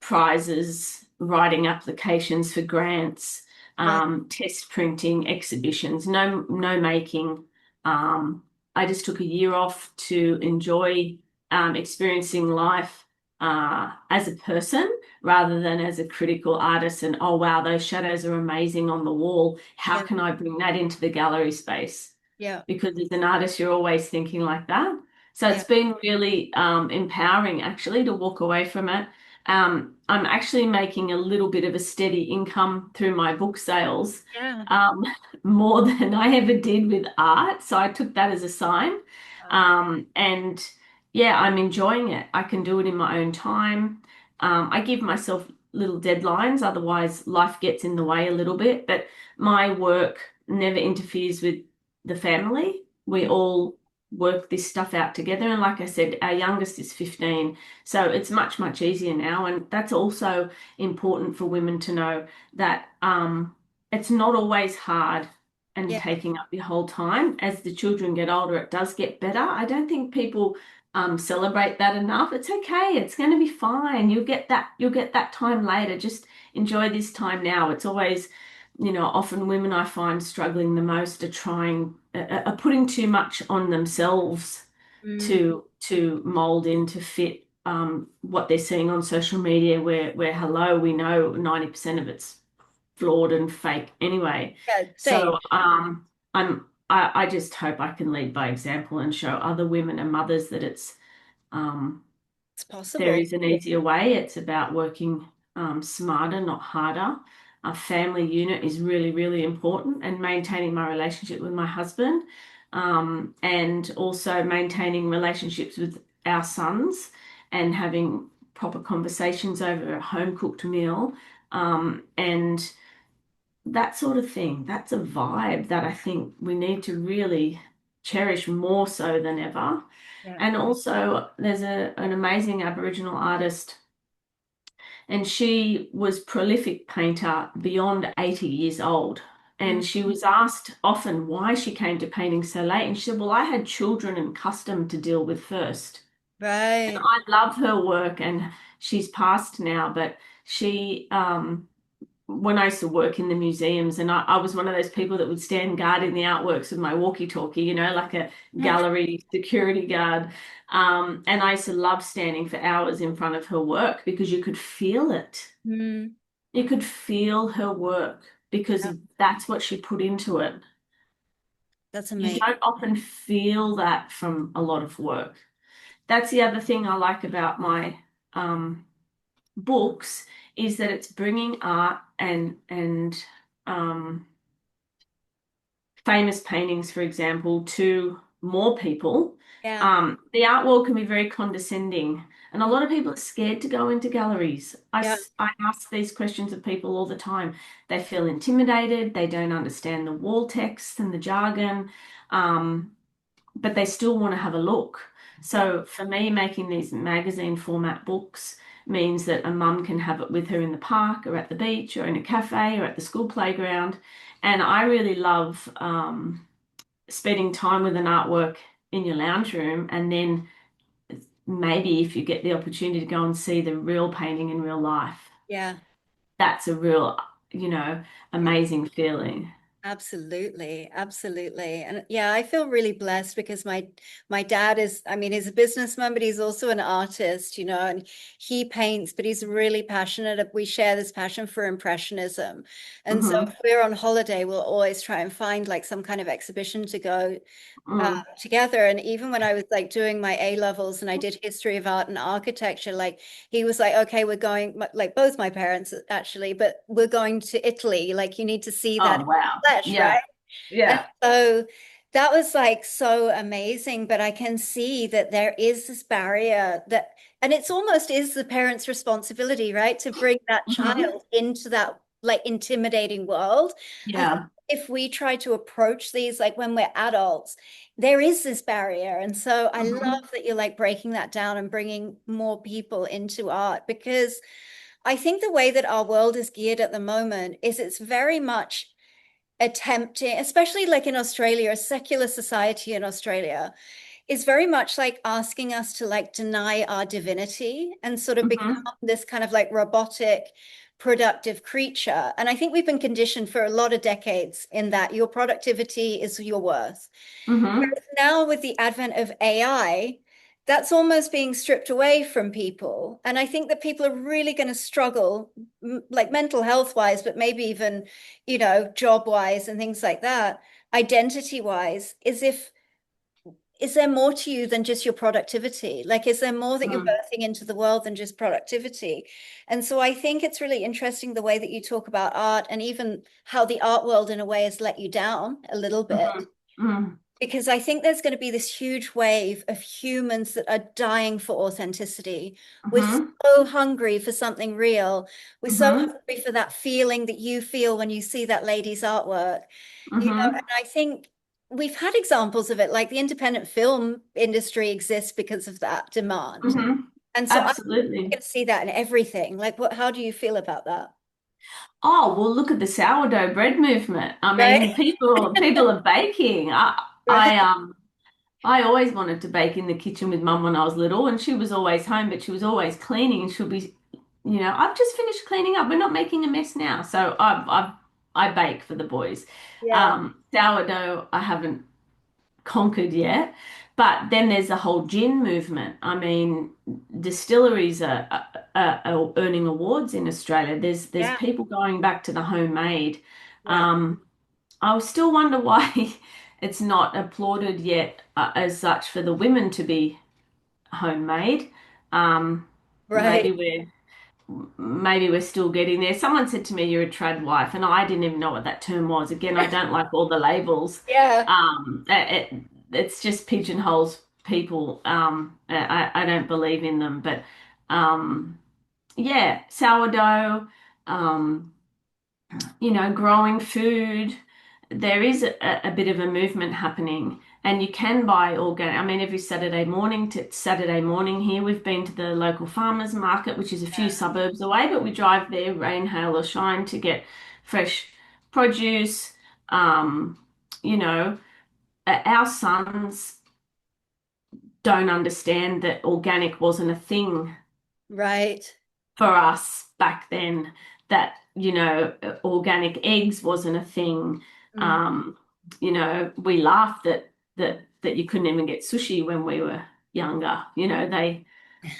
prizes, writing applications for grants, right. test printing, exhibitions, no making. Um, I just took a year off to enjoy experiencing life as a person rather than as a critical artist and, oh, wow, those shadows are amazing on the wall. How Yeah. can I bring that into the gallery space? Yeah. Because as an artist, you're always thinking like that. So it's Yeah. been really empowering actually to walk away from it. I'm actually making a little bit of a steady income through my book sales, Yeah. um, more than I ever did with art. So I took that as a sign. Wow. And yeah, I'm enjoying it. I can do it in my own time. I give myself little deadlines, otherwise life gets in the way a little bit. But my work never interferes with the family. We Mm. all work this stuff out together. And like I said, our youngest is 15. So it's much, much easier now. And that's also important for women to know that it's not always hard and Yeah. taking up your whole time. As the children get older, it does get better. I don't think people celebrate that enough. It's okay. It's going to be fine. You'll get that time later. Just enjoy this time now. It's always, often women I find struggling the most are are putting too much on themselves Mm. to mold in to fit what they're seeing on social media, where hello, we know 90% of it's flawed and fake anyway. Yeah. So Stage. I just hope I can lead by example and show other women and mothers that um, It's there possible. is an easier way. It's about working smarter, not harder. A family unit is really, really important, and maintaining my relationship with my husband, and also maintaining relationships with our sons and having proper conversations over a home cooked meal, and that sort of thing. That's a vibe that I think we need to really cherish more so than ever. Yeah. And also, there's an amazing Aboriginal artist, and she was prolific painter beyond 80 years old. Mm. And she was asked often why she came to painting so late. And she said, well, I had children and custom to deal with first. And Right. I love her work, and she's passed now, but she when I used to work in the museums, and I was one of those people that would stand guard in the artworks with my walkie-talkie, like a gallery security guard. And I used to love standing for hours in front of her work because you could feel it. Mm. You could feel her work because Yeah. that's what she put into it. That's You amazing. don't often feel that from a lot of work. That's the other thing I like about my books, is that it's bringing art and um, famous paintings, for example, to more people. Yeah. The art world can be very condescending, and a lot of people are scared to go into galleries. Yeah. I ask these questions of people all the time. They feel intimidated, they don't understand the wall text and the jargon, um, but they still want to have a look. So for me, making these magazine format books means that a mum can have it with her in the park or at the beach or in a cafe or at the school playground. And I really love spending time with an artwork in your lounge room, and then maybe if you get the opportunity to go and see the real painting in real life, Yeah. that's a real, Yeah. amazing feeling. Absolutely, absolutely. And yeah, I feel really blessed because my dad is, I mean, he's a businessman, but he's also an artist, and he paints, but he's really passionate. We share this passion for impressionism. And so Hmm. if we're on holiday, we'll always try and find like some kind of exhibition to go Mm. together. And even when I was like doing my A levels and I did history of art and architecture, like he was like, okay, we're going, like both my parents actually, but we're going to Italy. Like you need to see that Oh, in wow. flesh, Yeah. right? And Yeah. so that was like so amazing. But I can see that there is this barrier that, and it's almost is the parents' responsibility, right? To bring that Hmm. child into that like intimidating world. I think Yeah. if we try to approach these like when we're adults, there is this barrier. And so I Hmm. love that you're like breaking that down and bringing more people into art because I think the way that our world is geared at the moment is it's very much attempting, especially like in Australia, a secular society in Australia is very much like asking us to like deny our divinity and sort of become Hmm. this kind of like robotic, productive creature. And I think we've been conditioned for a lot of decades in that your productivity is your worth. Hmm. Now with the advent of AI, that's almost being stripped away from people. And I think that people are really going to struggle, like mental health wise, but maybe even, job wise and things like that, identity wise, is there more to you than just your productivity? Like, is there more that you're Mm. birthing into the world than just productivity? And so I think it's really interesting the way that you talk about art and even how the art world, in a way, has let you down a little bit. Mhm. Mm. Because I think there's going to be this huge wave of humans that are dying for authenticity. We're Mhm. so hungry for something real. We're so Mhm. hungry for that feeling that you feel when you see that lady's artwork. And Mhm. I think we've had examples of it, like the independent film industry exists because of that demand. Mhm. And so I'm Absolutely. going to see that in everything. Like, how do you feel about that? Oh, well, look at the sourdough bread movement. I mean, Right? people are baking. I Right. I always wanted to bake in the kitchen with mum when I was little, and she was always home, but she was always cleaning, and she'll be, I've just finished cleaning up. We're not making a mess now, so I bake for the boys. Yeah. Sourdough, I haven't conquered yet. But then there's the whole gin movement. I mean, distilleries are earning awards in Australia. There's Yeah. people going back to the homemade. Yeah. Um, I still wonder why it's not applauded yet as such for the women to be homemade. Um, Right. maybe we're still getting there. Someone said to me, "You're a trad wife," and I didn't even know what that term was. Again, I don't like all the labels. Yeah. It's just pigeonholes people. I don't believe in them, but yeah, sourdough. Um, growing food. There is a bit of a movement happening, and you can buy organic. I mean, every Saturday morning here, we've been to the local farmers market, which is a few suburbs away, but we drive there, rain, hail, or shine, to get fresh produce. Um, you know, our sons don't understand that organic wasn't a thing Right. for us back then, that organic eggs wasn't a thing. Mm. We laughed that you couldn't even get sushi when we were younger. They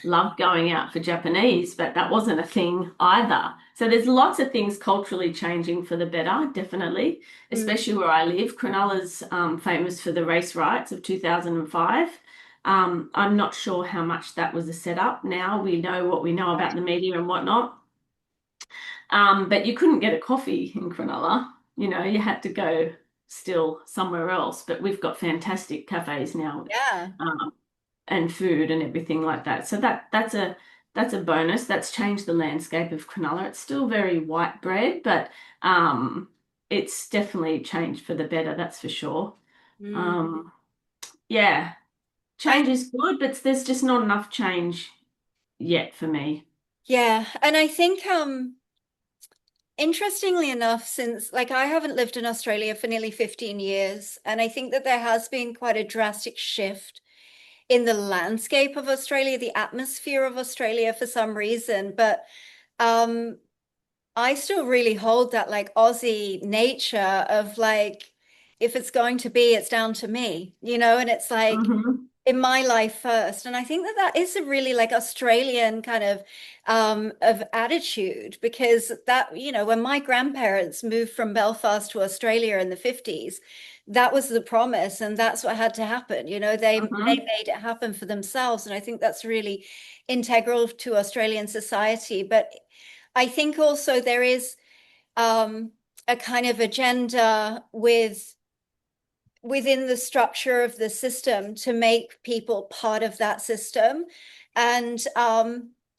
loved going out for Japanese, but that wasn't a thing either. So there's lots of things culturally changing for the better, definitely, Mm. especially where I live. Cronulla's famous for the race riots of 2005. I'm not sure how much that was a setup. Now we know what we know about the media and whatnot. But you couldn't get a coffee in Cronulla. You had to go still somewhere else. But we've got fantastic cafes now, Yeah. um, and food and everything like that. So that's a bonus. That's changed the landscape of Cronulla. It's still very white bread, but it's definitely changed for the better. That's for sure. Mm. Um, yeah, I change is good, but there's just not enough change yet for me. Yeah, and I think interestingly enough, since like I haven't lived in Australia for nearly 15 years, and I think that there has been quite a drastic shift in the landscape of Australia, the atmosphere of Australia for some reason, but um I still really hold that like Aussie nature of like, if it's going to be, it's down to me, and it's like Hmm. in my life first. And I think that that is a really like Australian kind of attitude, because that, when my grandparents moved from Belfast to Australia in the 50s, that was the promise and that's what had to happen. They Hmm. made it happen for themselves. And I think that's really integral to Australian society. But I think also there is a kind of agenda within the structure of the system to make people part of that system. And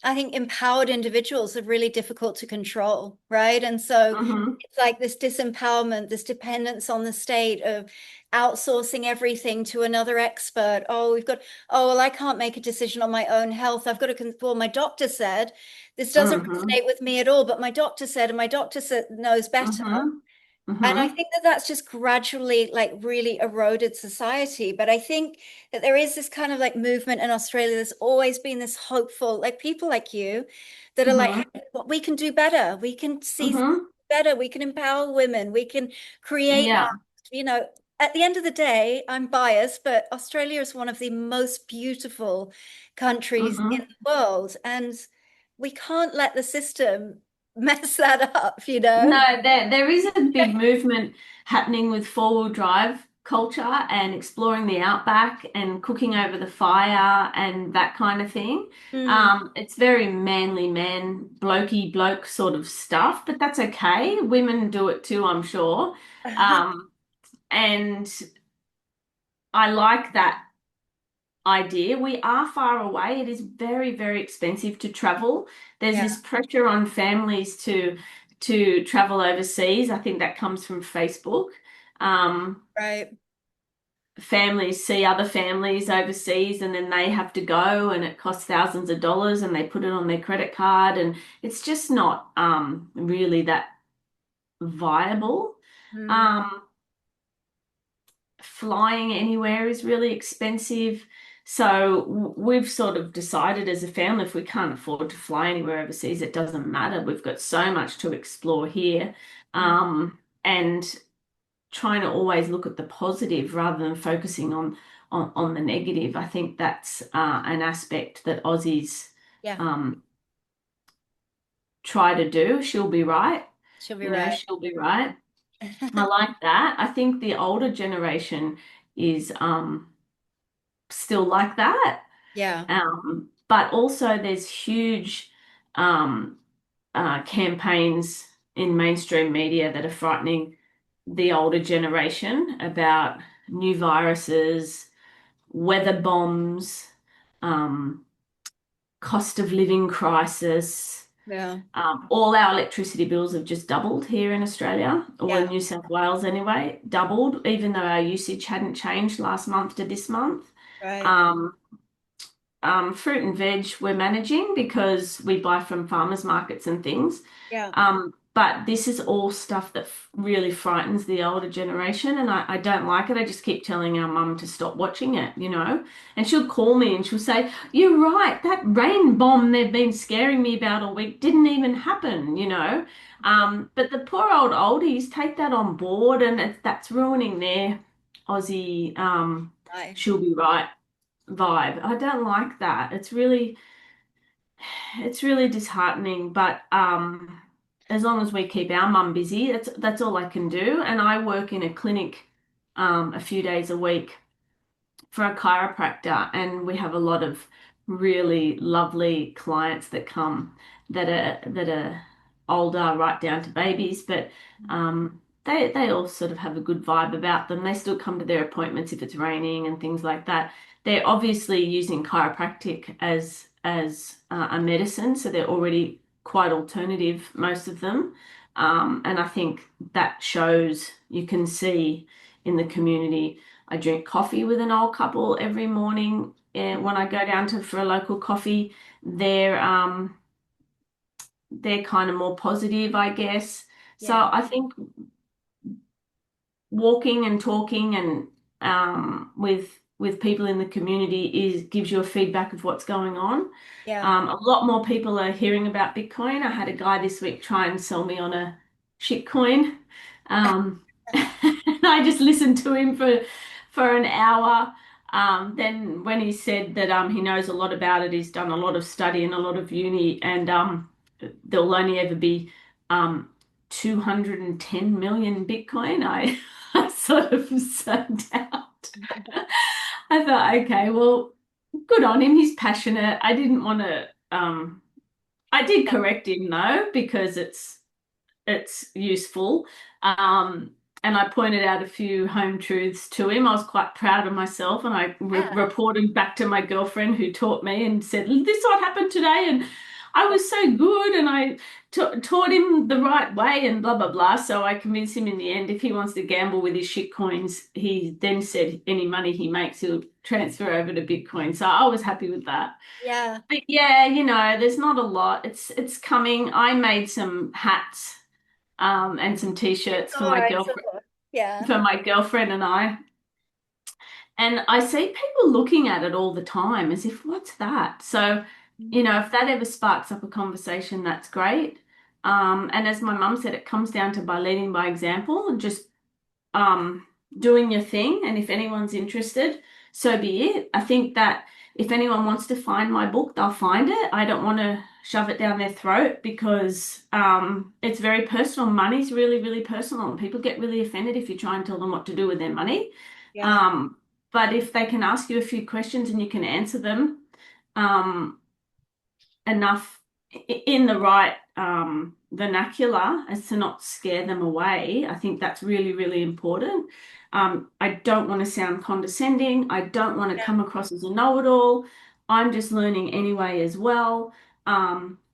I think empowered individuals are really difficult to control, right? And so Hmm. it's like this disempowerment, this dependence on the state of outsourcing everything to another expert. Oh, well, I can't make a decision on my own health. I've got to, well, my doctor said this doesn't Hmm. resonate with me at all, but my doctor said, and my doctor said knows better. Hmm. And I Hmm. think that that's just gradually like really eroded society. But I think that there is this kind of like movement in Australia. There's always been this hopeful, like people like you that are like, Hmm. hey, we can do better. We can see things Hmm. better. We can empower women. We can create art, Yeah. you know. at the end of the day, I'm biased, but Australia is one of the most beautiful countries in Hmm. the world, and we can't let the system mess that up, you know? No, there is a big movement happening with four-wheel drive culture and exploring the outback and cooking over the fire and that kind of thing. Mm. It's very manly man, blokey bloke sort of stuff, but that's okay. Women do it too, I'm sure. Um, and I like that idea. We are far away. It is very, very expensive to travel. There's Yeah, this pressure on families to travel overseas. I think that comes from Facebook. Um, right. Families see other families overseas and then they have to go and it costs thousands of dollars and they put it on their credit card and it's just not really that viable. Mm. Um, Flying anywhere is really expensive. So we've sort of decided as a family, if we can't afford to fly anywhere overseas, it doesn't matter. We've got so much to explore here. Mm. And trying to always look at the positive rather than focusing on the negative. I think that's an aspect that Aussies Yeah, um, try to do. She'll be right. she'll be You know, right. she'll be right. I like that. I think the older generation is still like that. Yeah, But also there's huge um, campaigns in mainstream media that are frightening the older generation about new viruses, weather bombs, um, cost of living crisis. yeah, All our electricity bills have just doubled here in Australia, or in yeah, New South Wales anyway, doubled, even though our usage hadn't changed last month to this month. right. Um, Fruit and veg we're managing because we buy from farmers markets and things. Yeah, But this is all stuff that really frightens the older generation, and I don't like it. I just keep telling our mum to stop watching it, you know. And she'll call me and she'll say, "You're right, that rain bomb they've been scaring me about all week didn't even happen," you know. But the poor old oldies take that on board, and that's ruining their Aussie, right. she'll be right vibe. I don't like that. It's really disheartening, but as long as we keep our mum busy, that's all I can do. And I work in a clinic a few days a week for a chiropractor, and we have a lot of really lovely clients that come that are older, right down to babies, but they all sort of have a good vibe about them. They still come to their appointments if it's raining and things like that. They're obviously using chiropractic as a medicine, so they're already quite alternative, most of them. And I think that shows you can see in the community. I drink coffee with an old couple every morning. And when I go down to for a local coffee, they're they're kind of more positive, I guess. So Yeah, I think walking and talking and with people in the community is gives you a feedback of what's going on. yeah. A lot more people are hearing about Bitcoin. I had a guy this week try and sell me on a shitcoin. And I just listened to him for an hour. Then when he said that he knows a lot about it, he's done a lot of study and a lot of uni, and there'll only ever be um, 210 million Bitcoin. I sort of zoned out. I thought, okay, well, good on him. He's passionate. I didn't want to. I did correct him though because it's useful. Um, and I pointed out a few home truths to him. I was quite proud of myself, and I Yeah, reported back to my girlfriend who taught me and said, "This is what happened today," and I was so good, and I taught him the right way, and blah blah blah. So I convinced him in the end if he wants to gamble with his shit coins, he then said any money he makes he'll transfer over to Bitcoin. So I was happy with that. yeah. But yeah, there's not a lot. It's coming. I made some hats and some t-shirts All right, so yeah. for my girlfriend and I. And I see people looking at it all the time as if, what's that? So, if that ever sparks up a conversation, that's great. And as my mum said, it comes down to by leading by example and just doing your thing. And if anyone's interested, so be it. I think that if anyone wants to find my book, they'll find it. I don't want to shove it down their throat because it's very personal. Money's really, really personal, and people get really offended if you try and tell them what to do with their money. Yeah, Um, but if they can ask you a few questions and you can answer them, um, enough in the right vernacular as to not scare them away. I think that's really, really important. I don't want to sound condescending. I don't want to come across as a know-it-all. I'm just learning anyway as well.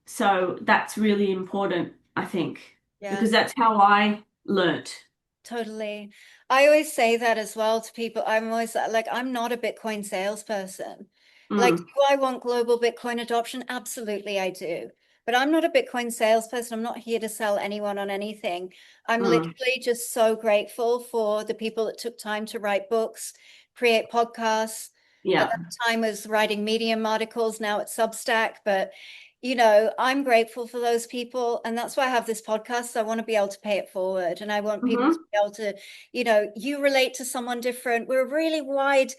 So that's really important, I think, yeah. because that's how I learnt. Totally. I always say that as well to people. I'm always like, I'm not a Bitcoin salesperson. Like, Mm, do I want global Bitcoin adoption? Absolutely, I do. But I'm not a Bitcoin salesperson. I'm not here to sell anyone on anything. I'm mm, literally just so grateful for the people that took time to write books, create podcasts. At yeah. that time, was writing Medium articles. Now it's Substack. But I'm grateful for those people. And that's why I have this podcast. I want to be able to pay it forward. And I want people to Mm-hmm. be able to, you relate to someone different. We're a really wide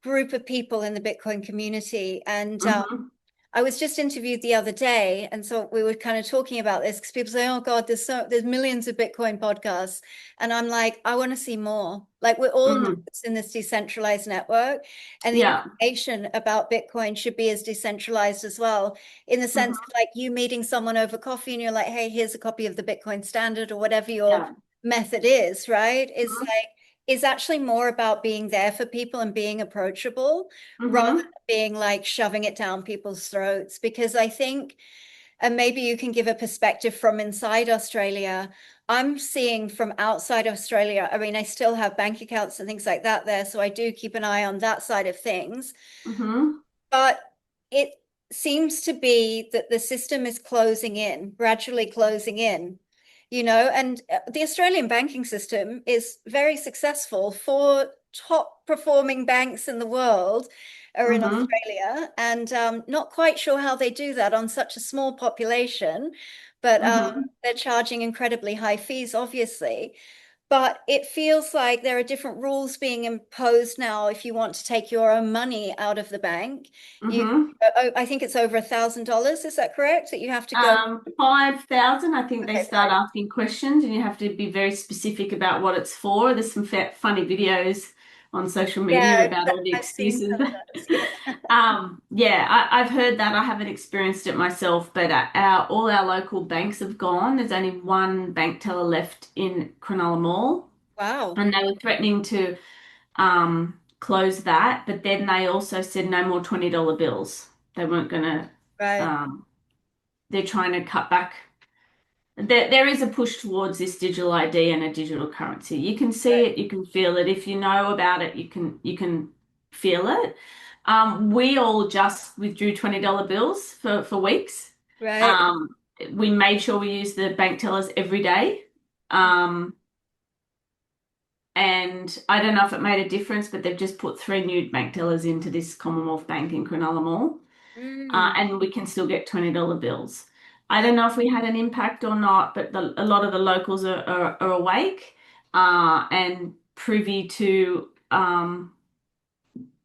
group of people in the Bitcoin community. And Mm-hmm. I was just interviewed the other day, and so we were kind of talking about this because people say, "Oh God, there's millions of Bitcoin podcasts," and I'm like, I want to see more. Like we're all Mm-hmm. nodes in this decentralized network, and the Yeah. information about Bitcoin should be as decentralized as well, in the sense Mm-hmm. of like you meeting someone over coffee and you're like, "Hey, here's a copy of the Bitcoin Standard," or whatever your Yeah. method is, right? Mm-hmm. Is actually more about being there for people and being approachable rather Mm-hmm. being like shoving it down people's throats. Because I think, and maybe you can give a perspective from inside Australia, I'm seeing from outside Australia. I mean, I still have bank accounts and things like that there, so I do keep an eye on that side of things. Mm-hmm. But it seems to be that the system is closing in, gradually closing in, and the Australian banking system is very successful. For top performing banks in the world are in Mm-hmm. Australia, and not quite sure how they do that on such a small population, but Mm-hmm. they're charging incredibly high fees, obviously. But it feels like there are different rules being imposed now. If you want to take your own money out of the bank, you, Mm-hmm. I think it's over $1,000. Is that correct? That you have to go. 5,000, I think they Okay, start fine. asking questions and you have to be very specific about what it's for. There's some funny videos on social media Yeah, about all the I've seen excuses. some of those. Yeah. Yeah, I've heard that. I haven't experienced it myself, but all our local banks have gone. There's only one bank teller left in Cronulla Mall, Wow. and they were threatening to close that, but then they also said no more $20 bills. They weren't going to Right. um, they're trying to cut back. There is a push towards this digital ID and a digital currency. You can see Right. it, you can feel it. If you know about it, you can feel it. We all just withdrew $20 bills for weeks. Right. Um, we made sure we use the bank tellers every day. Um, and I don't know if it made a difference, but they've just put three new bank tellers into this Commonwealth Bank in Cronulla Mall. Mm. And we can still get $20 bills. I don't know if we had an impact or not, but a lot of the locals are awake and privy to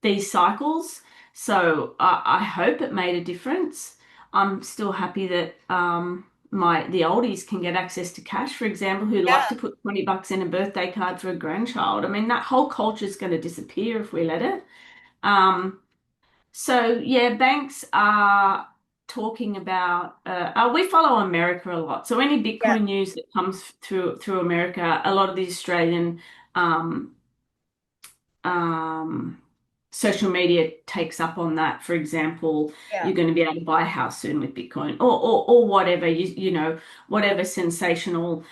these cycles. So I hope it made a difference. I'm still happy that the oldies can get access to cash, for example, who like Yeah. to put $20 in a birthday card for a grandchild. I mean, that whole culture is going to disappear if we let it. Um, so yeah, banks are talking about. We follow America a lot. So any Yeah. Bitcoin news that comes through America, a lot of the Australian um, um, social media takes up on that. For example, Yeah. you're going to be able to buy a house soon with Bitcoin, or whatever whatever sensational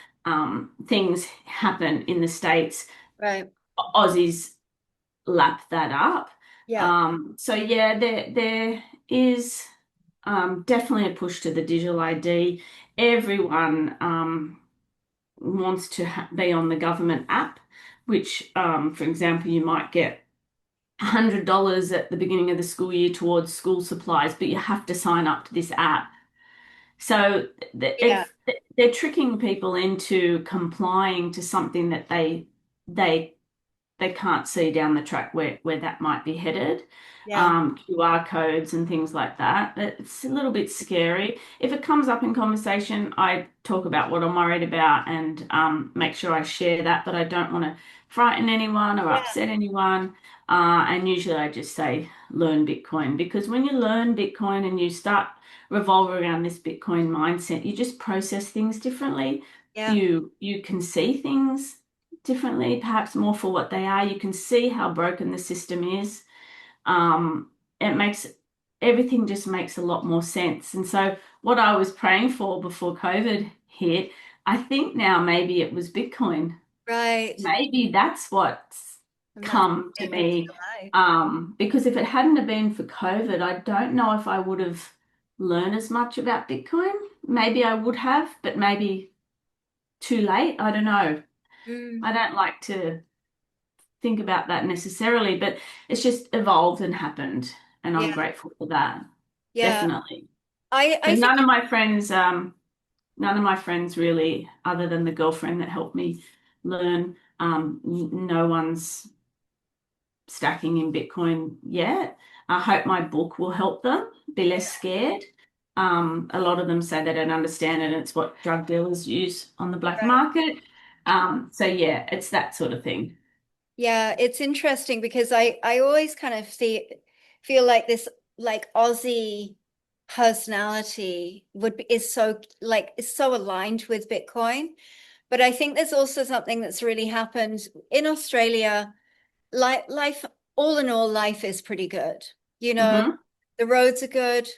things happen in the States. Right. Aussies lap that up. Yeah. So yeah, there is definitely a push to the digital ID. Everyone wants to be on the government app, which, for example, you might get $100 at the beginning of the school year towards school supplies, but you have to sign up to this app. So Yeah. if they're tricking people into complying to something that they they can't see down the track where that might be headed. Yeah. QR codes and things like that. It's a little bit scary. If it comes up in conversation, I talk about what I'm worried about and make sure I share that, but I don't want to frighten anyone or Yeah. upset anyone. And usually I just say learn Bitcoin, because when you learn Bitcoin and you start revolve around this Bitcoin mindset, you just process things differently. Yeah. You can see things differently, perhaps more for what they are. You can see how broken the system is. It makes everything just makes a lot more sense. And so what I was praying for before COVID hit, I think now maybe it was Bitcoin. Right. Maybe that's what's And that's come to came into me. your life. Because if it hadn't have been for COVID, I don't know if I would have learned as much about Bitcoin. Maybe I would have, but maybe too late. I don't know. Mm. I don't like to think about that necessarily, but it's just evolved and happened, and I'm Yeah. grateful for that. Yeah. Definitely. I But think none of my friends really, other than the girlfriend that helped me learn, no one's stacking in Bitcoin yet. I hope my book will help them be less scared. A lot of them say they don't understand it, and it's what drug dealers use on the black right. market. So yeah, it's that sort of thing. Yeah, it's interesting because I always kind of feel like this like Aussie personality is so like is so aligned with Bitcoin. But I think there's also something that's really happened in Australia. Life, all in all, life is pretty good. You know, Hmm. the roads are good.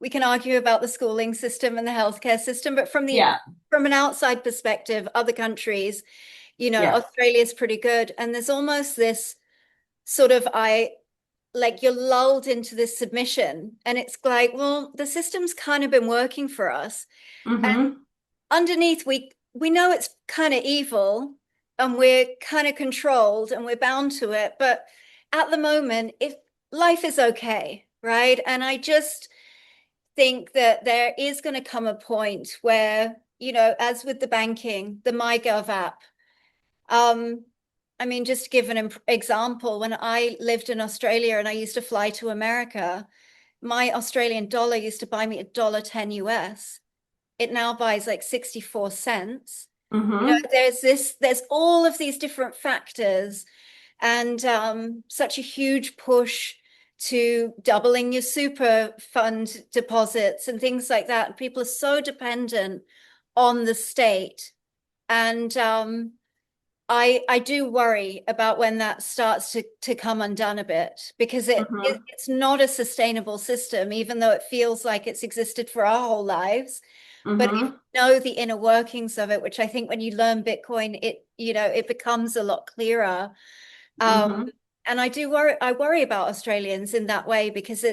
We can argue about the schooling system and the healthcare system, but Yeah, from an outside perspective, other countries, yeah. Australia's pretty good. And there's almost this sort of like you're lulled into this submission, and it's like, well, the system's kind of been working for us. And Hmm. underneath we know it's kind of evil and we're kind of controlled and we're bound to it, but at the moment if life is okay, right? And I just think that there is going to come a point where, as with the banking, the MyGov app, um I mean, just to give an example, when I lived in Australia and I used to fly to America, my Australian dollar used to buy me $1.10 US. It now buys like 64 cents. Hmm. There's all of these different factors, and such a huge push to doubling your super fund deposits and things like that. People are so dependent on the state. And I do worry about when that starts to come undone a bit, because Hmm. it's not a sustainable system, even though it feels like it's existed for our whole lives. But if Hmm. you know the inner workings of it, which I think when you learn Bitcoin, it becomes a lot clearer. Um, Hmm. and I worry about Australians in that way because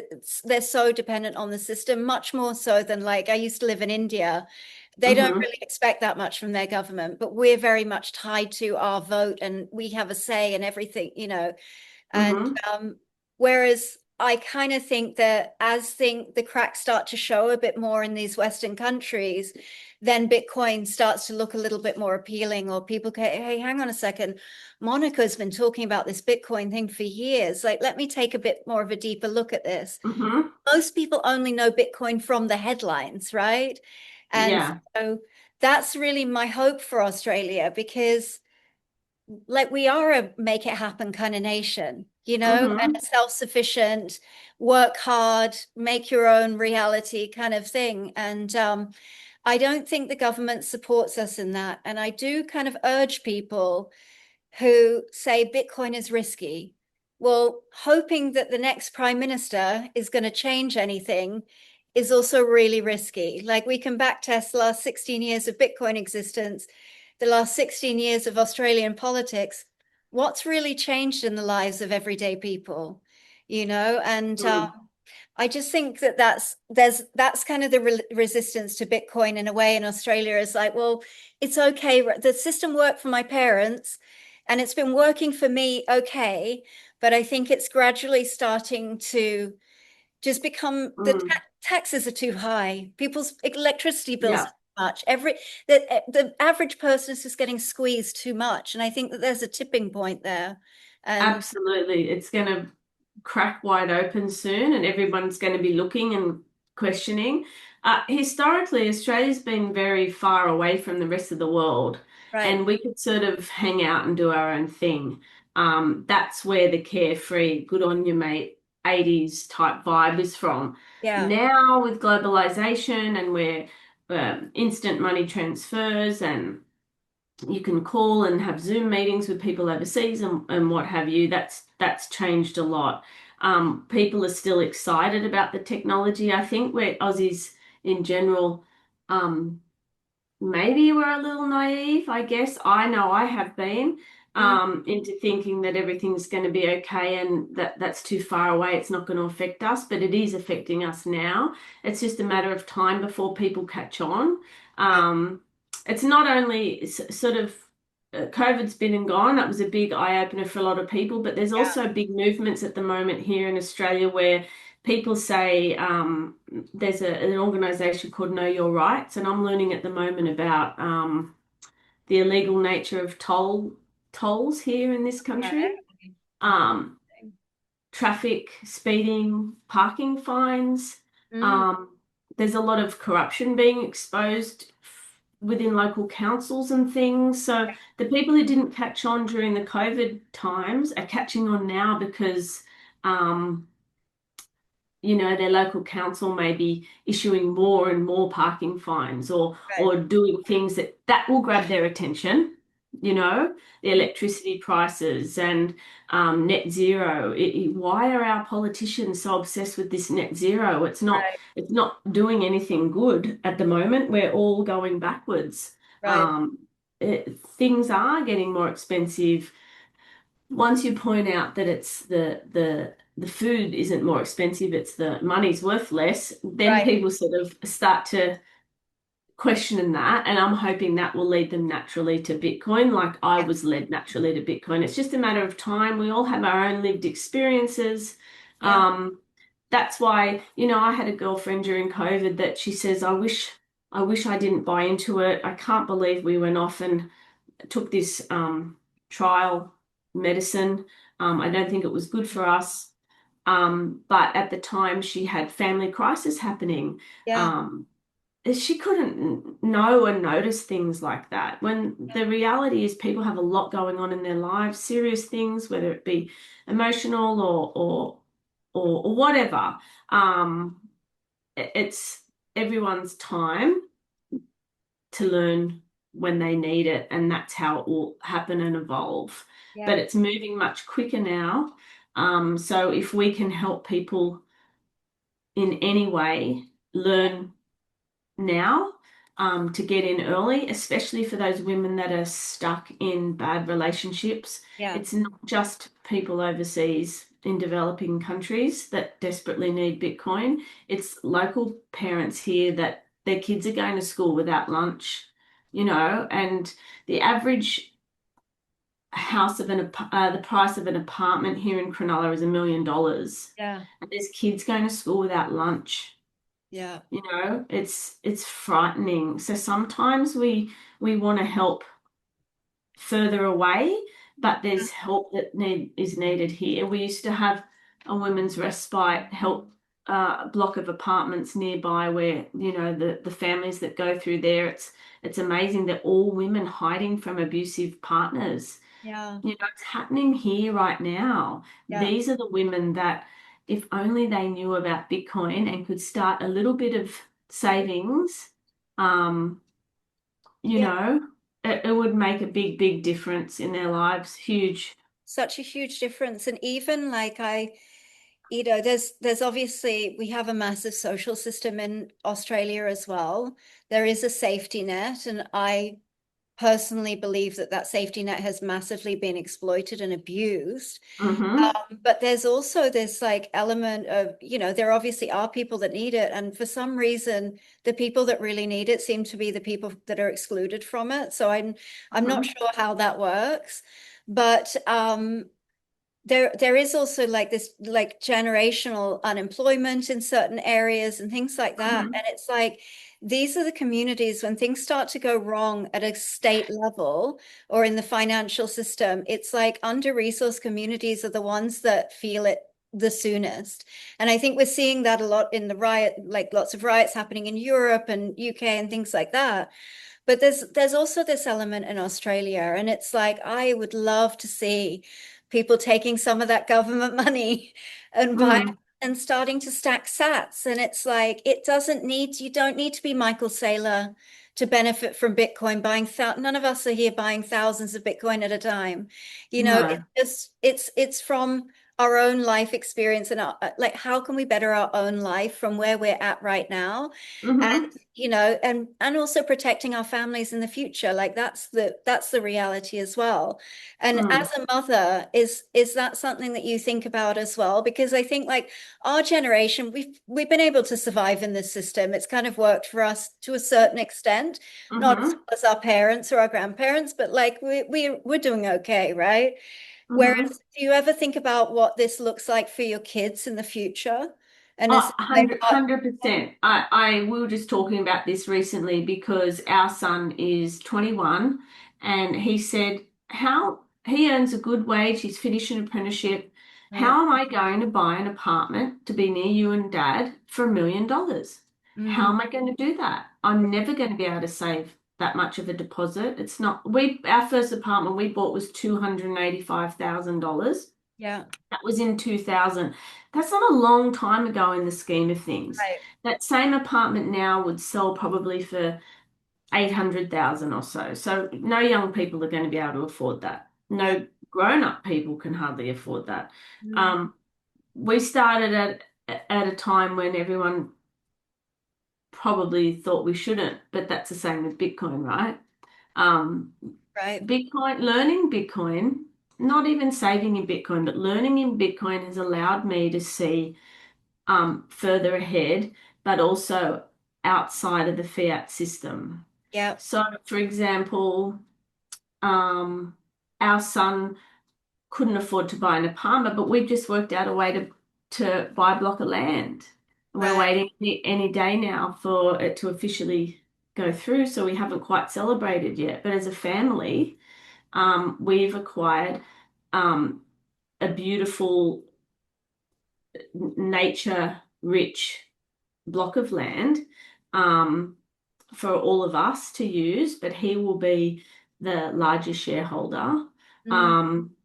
they're so dependent on the system, much more so than like I used to live in India. They don't Hmm. really expect that much from their government, but we're very much tied to our vote and we have a say in everything. And Hmm. whereas I kind of think that the cracks start to show a bit more in these Western countries, then Bitcoin starts to look a little bit more appealing, or people go, hey, hang on a second. Monica's been talking about this Bitcoin thing for years. Like, let me take a bit more of a deeper look at this. Hmm. Most people only know Bitcoin from the headlines, right? And Yeah. so that's really my hope for Australia, because like we are a make it happen kind of nation, and a Hmm. self-sufficient, work hard, make your own reality kind of thing. And I don't think the government supports us in that. And I do kind of urge people who say Bitcoin is risky. Well, hoping that the next prime minister is going to change anything is also really risky. Like we can backtest the last 16 years of Bitcoin existence, the last 16 years of Australian politics. What's really changed in the lives of everyday people, And Mm. I just think that that's kind of the resistance to Bitcoin in a way in Australia is like, well, it's okay. The system worked for my parents and it's been working for me okay, but I think it's gradually starting to just become the Mm. taxes are too high. People's electricity bills Yeah. are much. The average person is just getting squeezed too much, and I think that there's a tipping point there. And Absolutely. It's going to crack wide open soon, and everyone's going to be looking and questioning. Historically, Australia's been very far away from the rest of the world, right, and we could sort of hang out and do our own thing. That's where the carefree, good on you, mate, 80s type vibe is from. yeah, Now, with globalization and where instant money transfers and you can call and have Zoom meetings with people overseas and what have you. That's changed a lot. People are still excited about the technology. I think we're Aussies in general. Um, Maybe we're a little naive, I guess. I know I have been mm, into thinking that everything's going to be okay and that that's too far away. It's not going to affect us, but it is affecting us now. It's just a matter of time before people catch on. right, It's not only sort of COVID's been and gone. That was a big eye opener for a lot of people, but there's yeah, also big movements at the moment here in Australia where people say there's an organization called Know Your Rights, and I'm learning at the moment about the illegal nature of tolls here in this country, okay. um, traffic, speeding, parking fines. Mm, Um, there's a lot of corruption being exposed within local councils and things. So the people who didn't catch on during the COVID times are catching on now because um, their local council may be issuing more and more parking fines right, or doing things that will grab their attention, the mm, electricity prices and net zero. Why are our politicians so obsessed with this net zero? right, It's not doing anything good at the moment. We're all going backwards. right, Um, Things are getting more expensive once you point out that it's the food isn't more expensive, it's the money's worth less, then right, people sort of start to question that. And I'm hoping that will lead them naturally to Bitcoin, like I yeah, was led naturally to Bitcoin. It's just a matter of time. We all have our own lived experiences. yeah, Um, that's why, I had a girlfriend during COVID that she says, I wish I didn't buy into it. I can't believe we went off and took this trial medicine. I don't think it was good for us. But at the time, she had family crisis happening. yeah, Um, she couldn't know and notice things like that. When the reality is, people have a lot going on in their lives, serious things, whether it be emotional or whatever. Um, it's everyone's time to learn when they need it, and that's how it will happen and evolve. But yeah, it's moving much quicker now. So if we can help people in any way learn now, to get in early, especially for those women that are stuck in bad relationships. yeah, It's not just people overseas in developing countries that desperately need Bitcoin. It's local parents here that their kids are going to school without lunch, and the average house of the price of an apartment here in Cronulla is $1 million. yeah, And there's kids going to school without lunch. yeah, It's frightening. So sometimes we want to help further away, but yeah, there's help that is needed here. We used to have a women's respite help block of apartments nearby where the families that go through there. It's amazing. They're all women hiding from abusive partners. yeah, It's happening here right now. yeah, These are the women that, if only they knew about Bitcoin and could start a little bit of savings, um, you yeah. know, it would make a big, big difference in their lives. Huge. Such a huge difference. And even like there's obviously we have a massive social system in Australia as well. There is a safety net, and I personally believe that that safety net has massively been exploited and abused. Mm-hmm. But there's also this like element of, there obviously are people that need it. And for some reason, the people that really need it seem to be the people that are excluded from it. So I'm not Mm-hmm. sure how that works. But there is also like this like generational unemployment in certain areas and things like that. Mm-hmm. And it's like these are the communities when things start to go wrong at a state level or in the financial system. It's like under-resourced communities are the ones that feel it the soonest. And I think we're seeing that a lot in the riot, like lots of riots happening in Europe and UK and things like that. But there's also this element in Australia, and it's like I would love to see people taking some of that government money and buying Mm, and starting to stack sats. And it's like you don't need to be Michael Saylor to benefit from Bitcoin buying none of us are here buying thousands of Bitcoin at a time. You know, no. it's from our own life experience and like how can we better our own life from where we're at right now? Hmm. And also protecting our families in the future, like that's the reality as well. And as Mm, a mother, is that something that you think about as well? Because I think like our generation, we've been able to survive in this system. It's kind of worked for us to a certain extent, not as hmm. well as our parents or our grandparents, but like we're doing okay, right? Hmm. Whereas, do you ever think about what this looks like for your kids in the future? And Oh, is it like 100%. We were just talking about this recently because our son is 21 and he said, how he earns a good wage, he's finished an apprenticeship. right? How am I going to buy an apartment to be near you and dad for $1 million? How Mm, am I going to do that? I'm never going to be able to save that much of a deposit. It's not, our first apartment we bought was $285,000. yeah, That was in 2000. That's not a long time ago in the scheme of things. right. That same apartment now would sell probably for 800,000 or so. So no young people are going to be able to afford that. Yeah. No grown-up people can hardly afford that. Mm, Um, we started at a time when everyone probably thought we shouldn't, but that's the same with Bitcoin, right? Um, right. learning Bitcoin, not even saving in Bitcoin, but learning in Bitcoin has allowed me to see further ahead, but also outside of the fiat system. Yeah. So, for example, our son couldn't afford to buy an apartment, but we've just worked out a way to buy a block of land. And we're Right. waiting any day now for it to officially go through, so we haven't quite celebrated yet. But as a family, we've acquired um, a beautiful nature rich block of land um, for all of us to use, but he will be the largest shareholder. Mm, Um,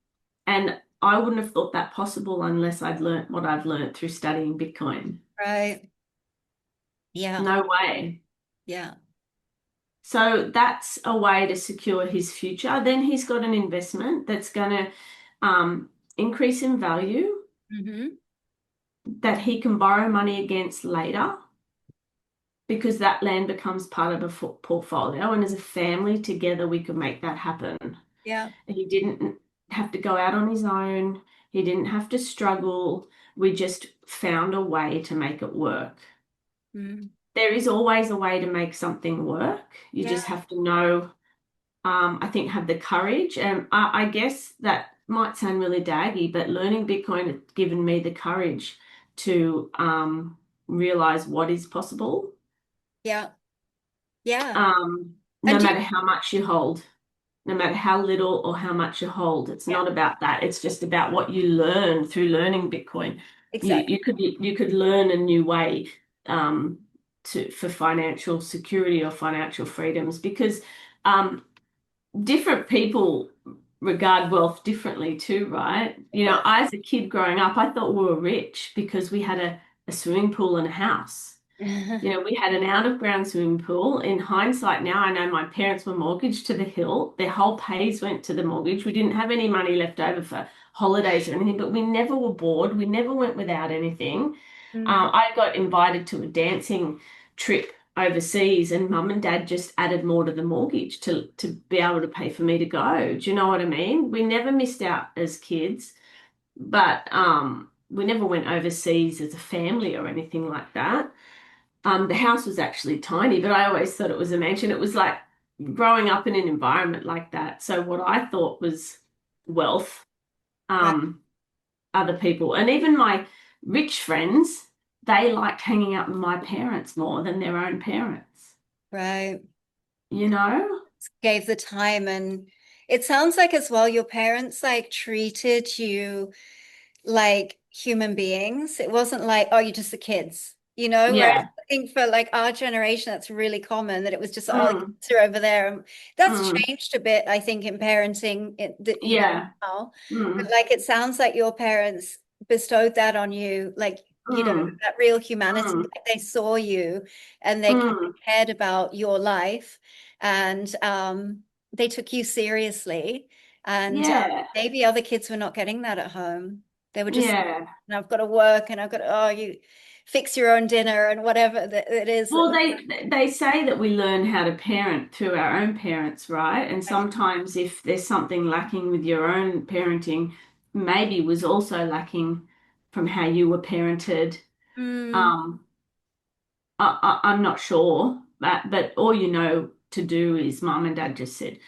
and I wouldn't have thought that possible unless I'd learnt what I've learnt through studying Bitcoin. right. Yeah. No way. Yeah. So that's a way to secure his future. Then he's got an investment that's going to increase in value Hmm. that he can borrow money against later because that land becomes part of a portfolio. And as a family together, we could make that happen. Yeah. He didn't have to go out on his own. He didn't have to struggle. We just found a way to make it work. Mm, There is always a way to make something work. You yeah. just have to know, I think, have the courage. And I guess that might sound really daggy, but learning Bitcoin has given me the courage to realize what is possible, Yeah. Yeah. no And do matter how much you hold. No matter how little or how much you hold. It's yeah, not about that. It's just about what you learn through learning Bitcoin. You exactly. you could learn a new way um, for financial security or financial freedoms because um, different people regard wealth differently too, right? Of You know, course. I as a kid growing up, I thought we were rich because we had a swimming pool and a house. You know, we had an out of ground swimming pool. In hindsight, now I know my parents were mortgaged to the hilt. Their whole pays went to the mortgage. We didn't have any money left over for holidays or anything, but we never were bored. We never went without anything. Mm, I got invited to a dancing trip overseas, and mum and dad just added more to the mortgage to be able to pay for me to go. Do you know what I mean? We never missed out as kids, but we never went overseas as a family or anything like that. The house was actually tiny, but I always thought it was a mansion. It was like growing up in an environment like that. So what I thought was wealth, right. um, other people, and even my rich friends they liked hanging out with my parents more than their own parents, Right. you know? Gave the time, and it sounds like as well your parents like treated you like human beings. It wasn't like, oh, you're just the kids, whereas Yeah. I think for like our generation, that's really common that it was just, oh, Mm, kids are over there. And that's mm, changed a bit, I think, in parenting, yeah. now. But Mm, like it sounds like your parents bestowed that on you, like, mm, that real humanity. mm, Like they saw you and they mm, cared about your life, and they took you seriously. And yeah. maybe other kids were not getting that at home. They were just, Yeah. and I've got to work and I've got to, oh, you fix your own dinner and whatever that it is that. Well, they say that we learn how to parent through our own parents, right? And sometimes if there's something lacking with your own parenting, maybe was also lacking from how you were parented. Mm, Um, I'm not sure, but all you know to do is mum and dad just said,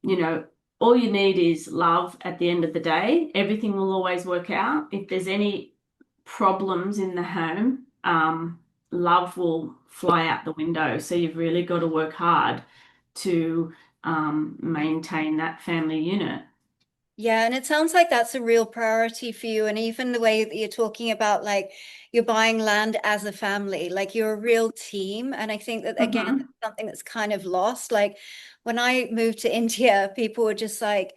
you know, all you need is love at the end of the day. Everything will always work out. If there's any problems in the home, love will fly out the window. So you've really got to work hard to maintain that family unit. yeah, and it sounds like that's a real priority for you. And even the way that you're talking about, like, you're buying land as a family, like you're a real team. And I think that, again, Hmm. it's something that's kind of lost. Like when I moved to India, people were just like,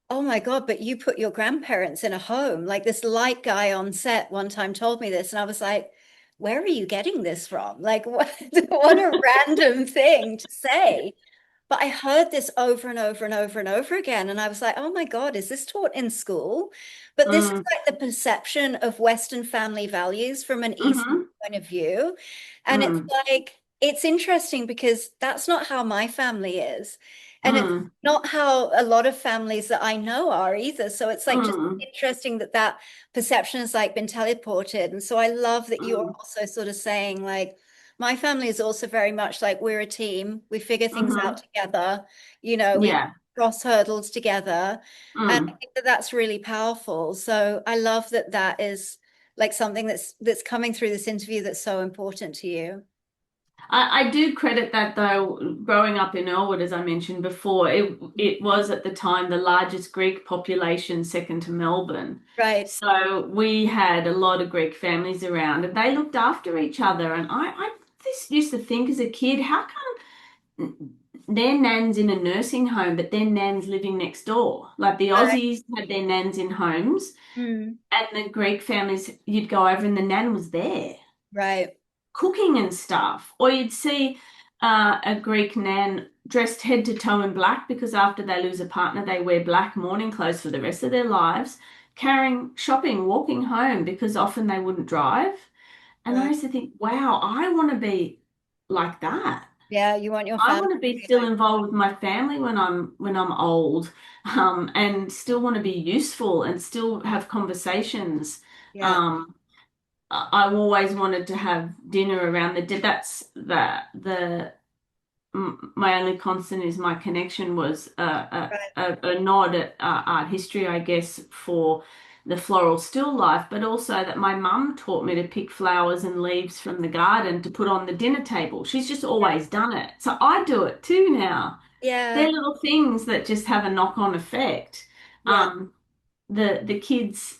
oh my God, but you put your grandparents in a home. Like this light guy on set one time told me this, and I was like, where are you getting this from? Like, what a random thing to say. But I heard this over and over and over and over again. And I was like, oh my God, is this taught in school? But this is Mm, like the perception of Western family values from an Eastern hmm. point of view. And it's Mm, like, it's interesting because that's not how my family is. And it's mm, not how a lot of families that I know are either. So it's like just mm, interesting that that perception has like been teleported. And so I love that you're mm, also sort of saying like, my family is also very much like we're a team. We figure things out hmm. together. We Yeah. cross hurdles together. And I Mm. think that that's really powerful. So I love that that is like something that's coming through this interview that's so important to you. I do credit that though, growing up in Elwood, as I mentioned before, it was at the time the largest Greek population, second to Melbourne. Right. So we had a lot of Greek families around and they looked after each other. And I this used to think as a kid, how come their nan's in a nursing home, but their nan's living next door? Like the Right. Aussies had their nans in homes Mm, and the Greek families, you'd go over and the nan was there right. cooking and stuff. Or you'd see a Greek nan dressed head to toe in black because after they lose a partner, they wear black mourning clothes for the rest of their lives, carrying shopping, walking home because often they wouldn't drive. And I Right. used to think, wow, I want to be like that. Yeah, you want your I family want to to be be still like, involved with my family when I'm old, and still want to be useful and still have conversations. yeah, Um, I've always wanted to have dinner around that's my only constant is my connection was right. a nod at art history, I guess, for the floral still life, but also that my mum taught me to pick flowers and leaves from the garden to put on the dinner table. She's just always done it. So I do it too now. They're Yeah, little things that just have a knock-on effect. yeah, The kids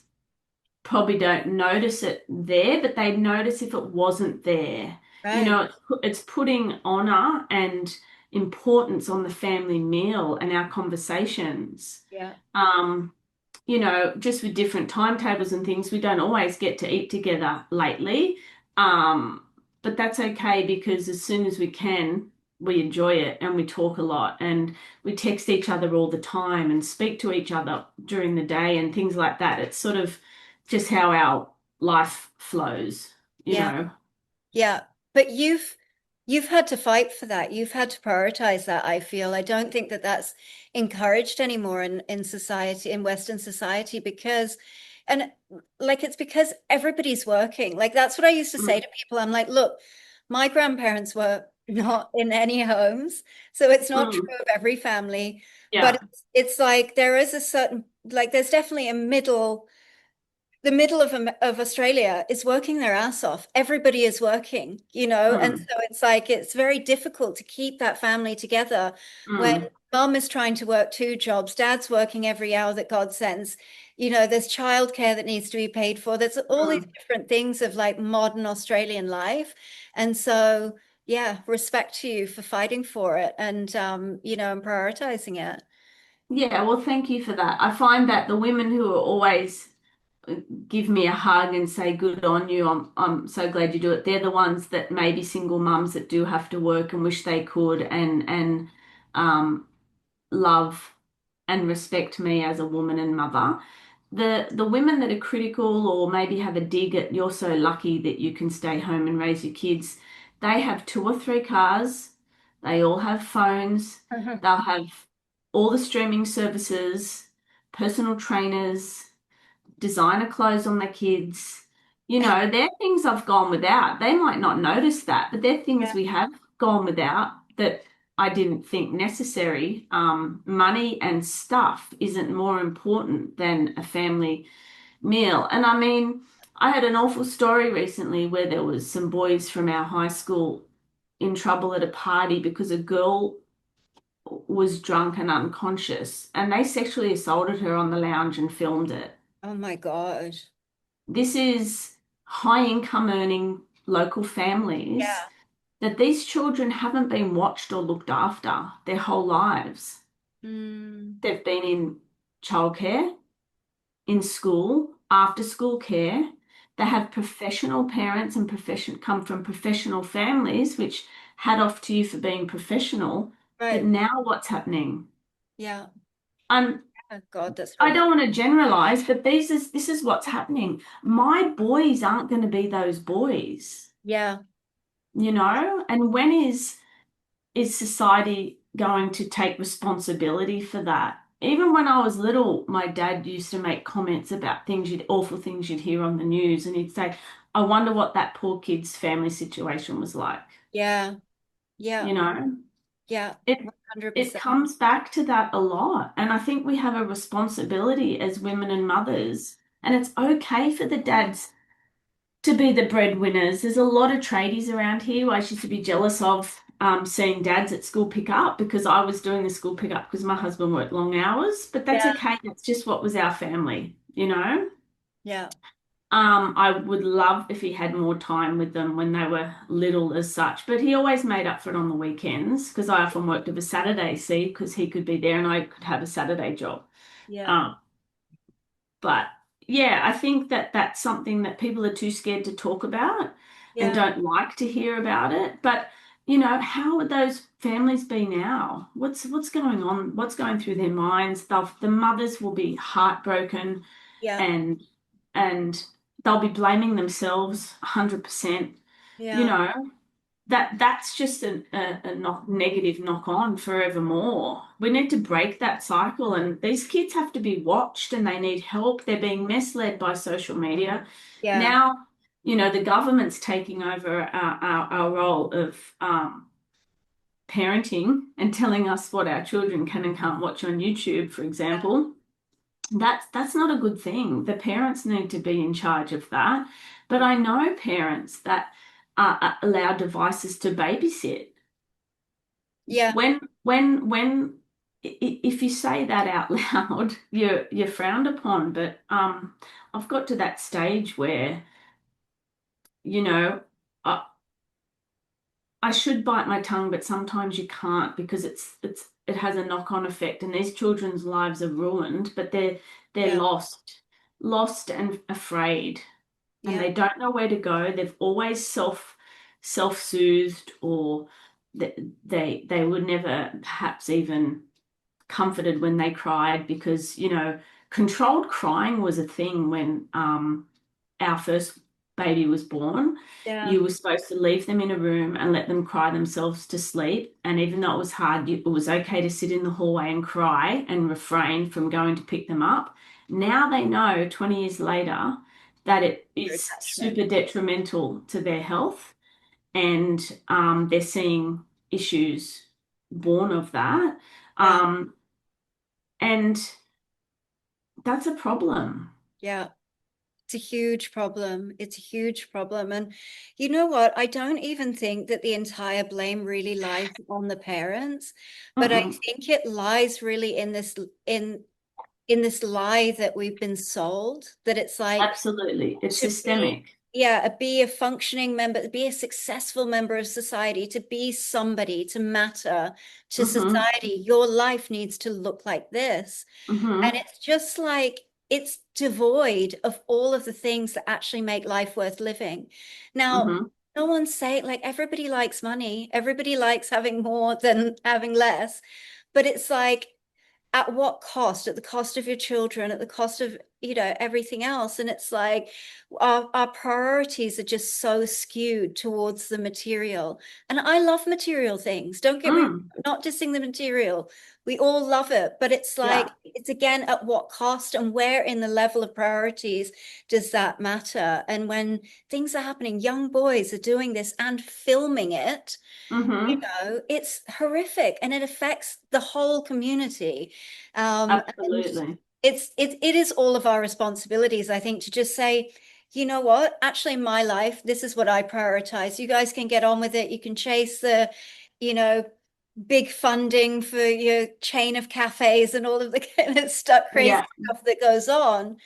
probably don't notice it there, but they'd notice if it wasn't there. You right. know, it's putting honor and importance on the family meal and our conversations. Yeah, Um, just with different timetables and things, we don't always get to eat together lately. Um, but that's okay because as soon as we can, we enjoy it and we talk a lot and we text each other all the time and speak to each other during the day and things like that. It's sort of just how our life flows, you yeah. know. Yeah, but you've had to fight for that. You've had to prioritize that, I feel. I don't think that that's encouraged anymore in society, in Western society, because and like it's because everybody's working. Like that's what I used to say Mm, to people. I'm like, look, my grandparents were not in any homes, so it's not mm, true of every family, but yeah. it's like there is a certain like there's definitely a middle the middle of Australia is working their ass off. Everybody is working, and Mm, so it's like it's very difficult to keep that family together when mm, mom is trying to work two jobs, dad's working every hour that God sends. There's childcare that needs to be paid for. There's all these mm. different things of like modern Australian life. And so, yeah, respect to you for fighting for it and and prioritizing it. Yeah, well, thank you for that. I find that the women who are always give me a hug and say good on you. I'm so glad you do it. They're the ones that maybe single mums that do have to work and wish they could and um love and respect me as a woman and mother. The women that are critical or maybe have a dig at you're so lucky that you can stay home and raise your kids, they have two or three cars, they all have phones, they'll have all the streaming services, personal trainers, designer clothes on their kids. They're things I've gone without. They might not notice that, but they're things Yeah. we have gone without that I didn't think necessary. Money and stuff isn't more important than a family meal. And I mean, I had an awful story recently where there was some boys from our high school in trouble at a party because a girl was drunk and unconscious, and they sexually assaulted her on the lounge and filmed it. Oh my God. This is high income earning local families Yeah. that these children haven't been watched or looked after their whole lives. Mm, They've been in childcare, in school, after school care. They have professional parents and come from professional families, which hat off to you for being professional. But right. now what's happening? Yeah. And Oh God, that's I horrific. don't want to generalize, but this is what's happening. My boys aren't going to be those boys, Yeah. And when is society going to take responsibility for that? Even when I was little, my dad used to make comments about awful things you'd hear on the news, and he'd say, I wonder what that poor kid's family situation was like. Yeah. You Yeah. know, Yeah. it it 100%. comes back to that a lot. And I think we have a responsibility as women and mothers, and it's okay for the dads to be the breadwinners. There's a lot of tradies around here who I used to be jealous of seeing dads at school pick up because I was doing the school pickup because my husband worked long hours. But that's Yeah. okay. That's just what was our family. Yeah. I would love if he had more time with them when they were little as such, but he always made up for it on the weekends because I often worked of a Saturday, see, because he could be there and I could have a Saturday job. Yeah. Um, but yeah, I think that that's something that people are too scared to talk about and Yeah. don't like to hear about it. But how would those families be now? What's going on? What's going through their minds? The mothers will be heartbroken Yeah. and and they'll be blaming themselves 100%. You Yeah. know, that's just a negative knock on forevermore. We need to break that cycle, and these kids have to be watched and they need help. They're being misled by social media. Yeah. Now, the government's taking over our role of parenting and telling us what our children can and can't watch on YouTube, for example. That's not a good thing. The parents need to be in charge of that. But I know parents that allow devices to babysit. Yeah. If you say that out loud, you're frowned upon. But I've got to that stage where, you know, I, I should bite my tongue, but sometimes you can't because it has a knock-on effect, and these children's lives are ruined, but they're Yeah. lost and afraid, and Yeah. they don't know where to go. They've always self-soothed, or they were never perhaps even comforted when they cried because, controlled crying was a thing when our first baby was born. Yeah. You were supposed to leave them in a room and let them cry themselves to sleep. And even though it was hard, it was okay to sit in the hallway and cry and refrain from going to pick them up. Now they know 20 years later that it is Attachment. super detrimental to their health, and they're seeing issues born of that. Yeah. And that's a problem. Yeah. It's a huge problem. It's a huge problem. And you know what? I don't even think that the entire blame really lies on the parents, but I Mm-mm. think it lies really in this lie that we've been sold, that it's like Absolutely. It's to be, systemic. yeah, be a functioning member, be a successful member of society, to be somebody, to matter to Mm-hmm. society, your life needs to look like this. And Mm-hmm. it's just like, it's devoid of all of the things that actually make life worth living. Now, Mm-hmm. no one's saying, like, everybody likes money, everybody likes having more than having less, but it's like, at what cost? At the cost of your children, at the cost of, everything else. And it's like our priorities are just so skewed towards the material. And I love material things. Don't get me wrong, Mm. I'm not dissing the material. We all love it, but it's like, Yeah. it's again at what cost, and where in the level of priorities does that matter? And when things are happening, young boys are doing this and filming it, Mm-hmm. it's horrific, and it affects the whole community. And Absolutely. it is all of our responsibilities, I think, to just say, you know what, actually, in my life, this is what I prioritize. You guys can get on with it. You can chase the, you know, big funding for your chain of cafes and all of the kind of stuff, crazy Yeah. stuff that goes on.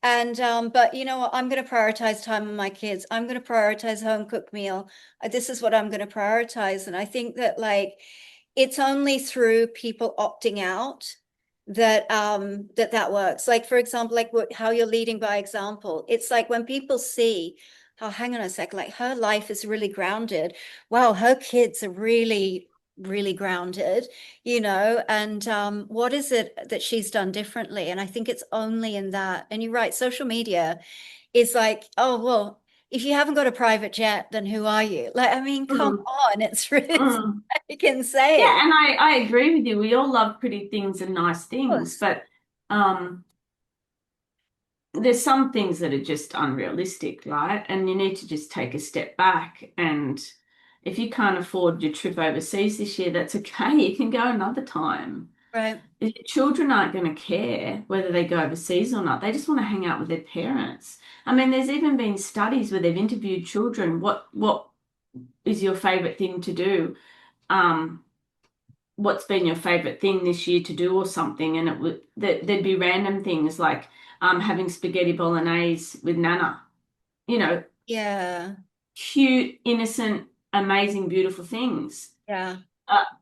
And but you know what? I'm going to prioritize time with my kids. I'm going to prioritize home cooked meal. This is what I'm going to prioritize. And I think that, like, it's only through people opting out that that works. Like, for example, like how you're leading by example. It's like when people see, oh, hang on a sec, like her life is really grounded. Wow, her kids are really grounded, and what is it that she's done differently? And I think it's only in that. And you're right, social media is like, oh, well, if you haven't got a private jet, then who are you? Like, I mean, come Mm. on, it's really, it's Mm. like Yeah, insane. and I agree with you. We all love pretty things and nice Of things, course. but um, there's some things that are just unrealistic, right? And you need to just take a step back. And if you can't afford your trip overseas this year, that's okay. You can go another time. Right. Children aren't going to care whether they go overseas or not. They just want to hang out with their parents. I mean, there's even been studies where they've interviewed children. What is your favorite thing to do? Um, what's been your favorite thing this year to do or something? And it would there'd be random things like having spaghetti bolognese with Nana. You know, Yeah. cute, innocent, amazing, beautiful things. Yeah.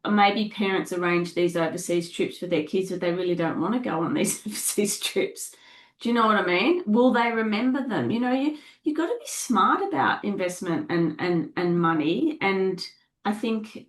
Maybe parents arrange these overseas trips for their kids, but they really don't want to go on these overseas trips. Do you know what I mean? Will they remember them? You got to be smart about investment and money. And I think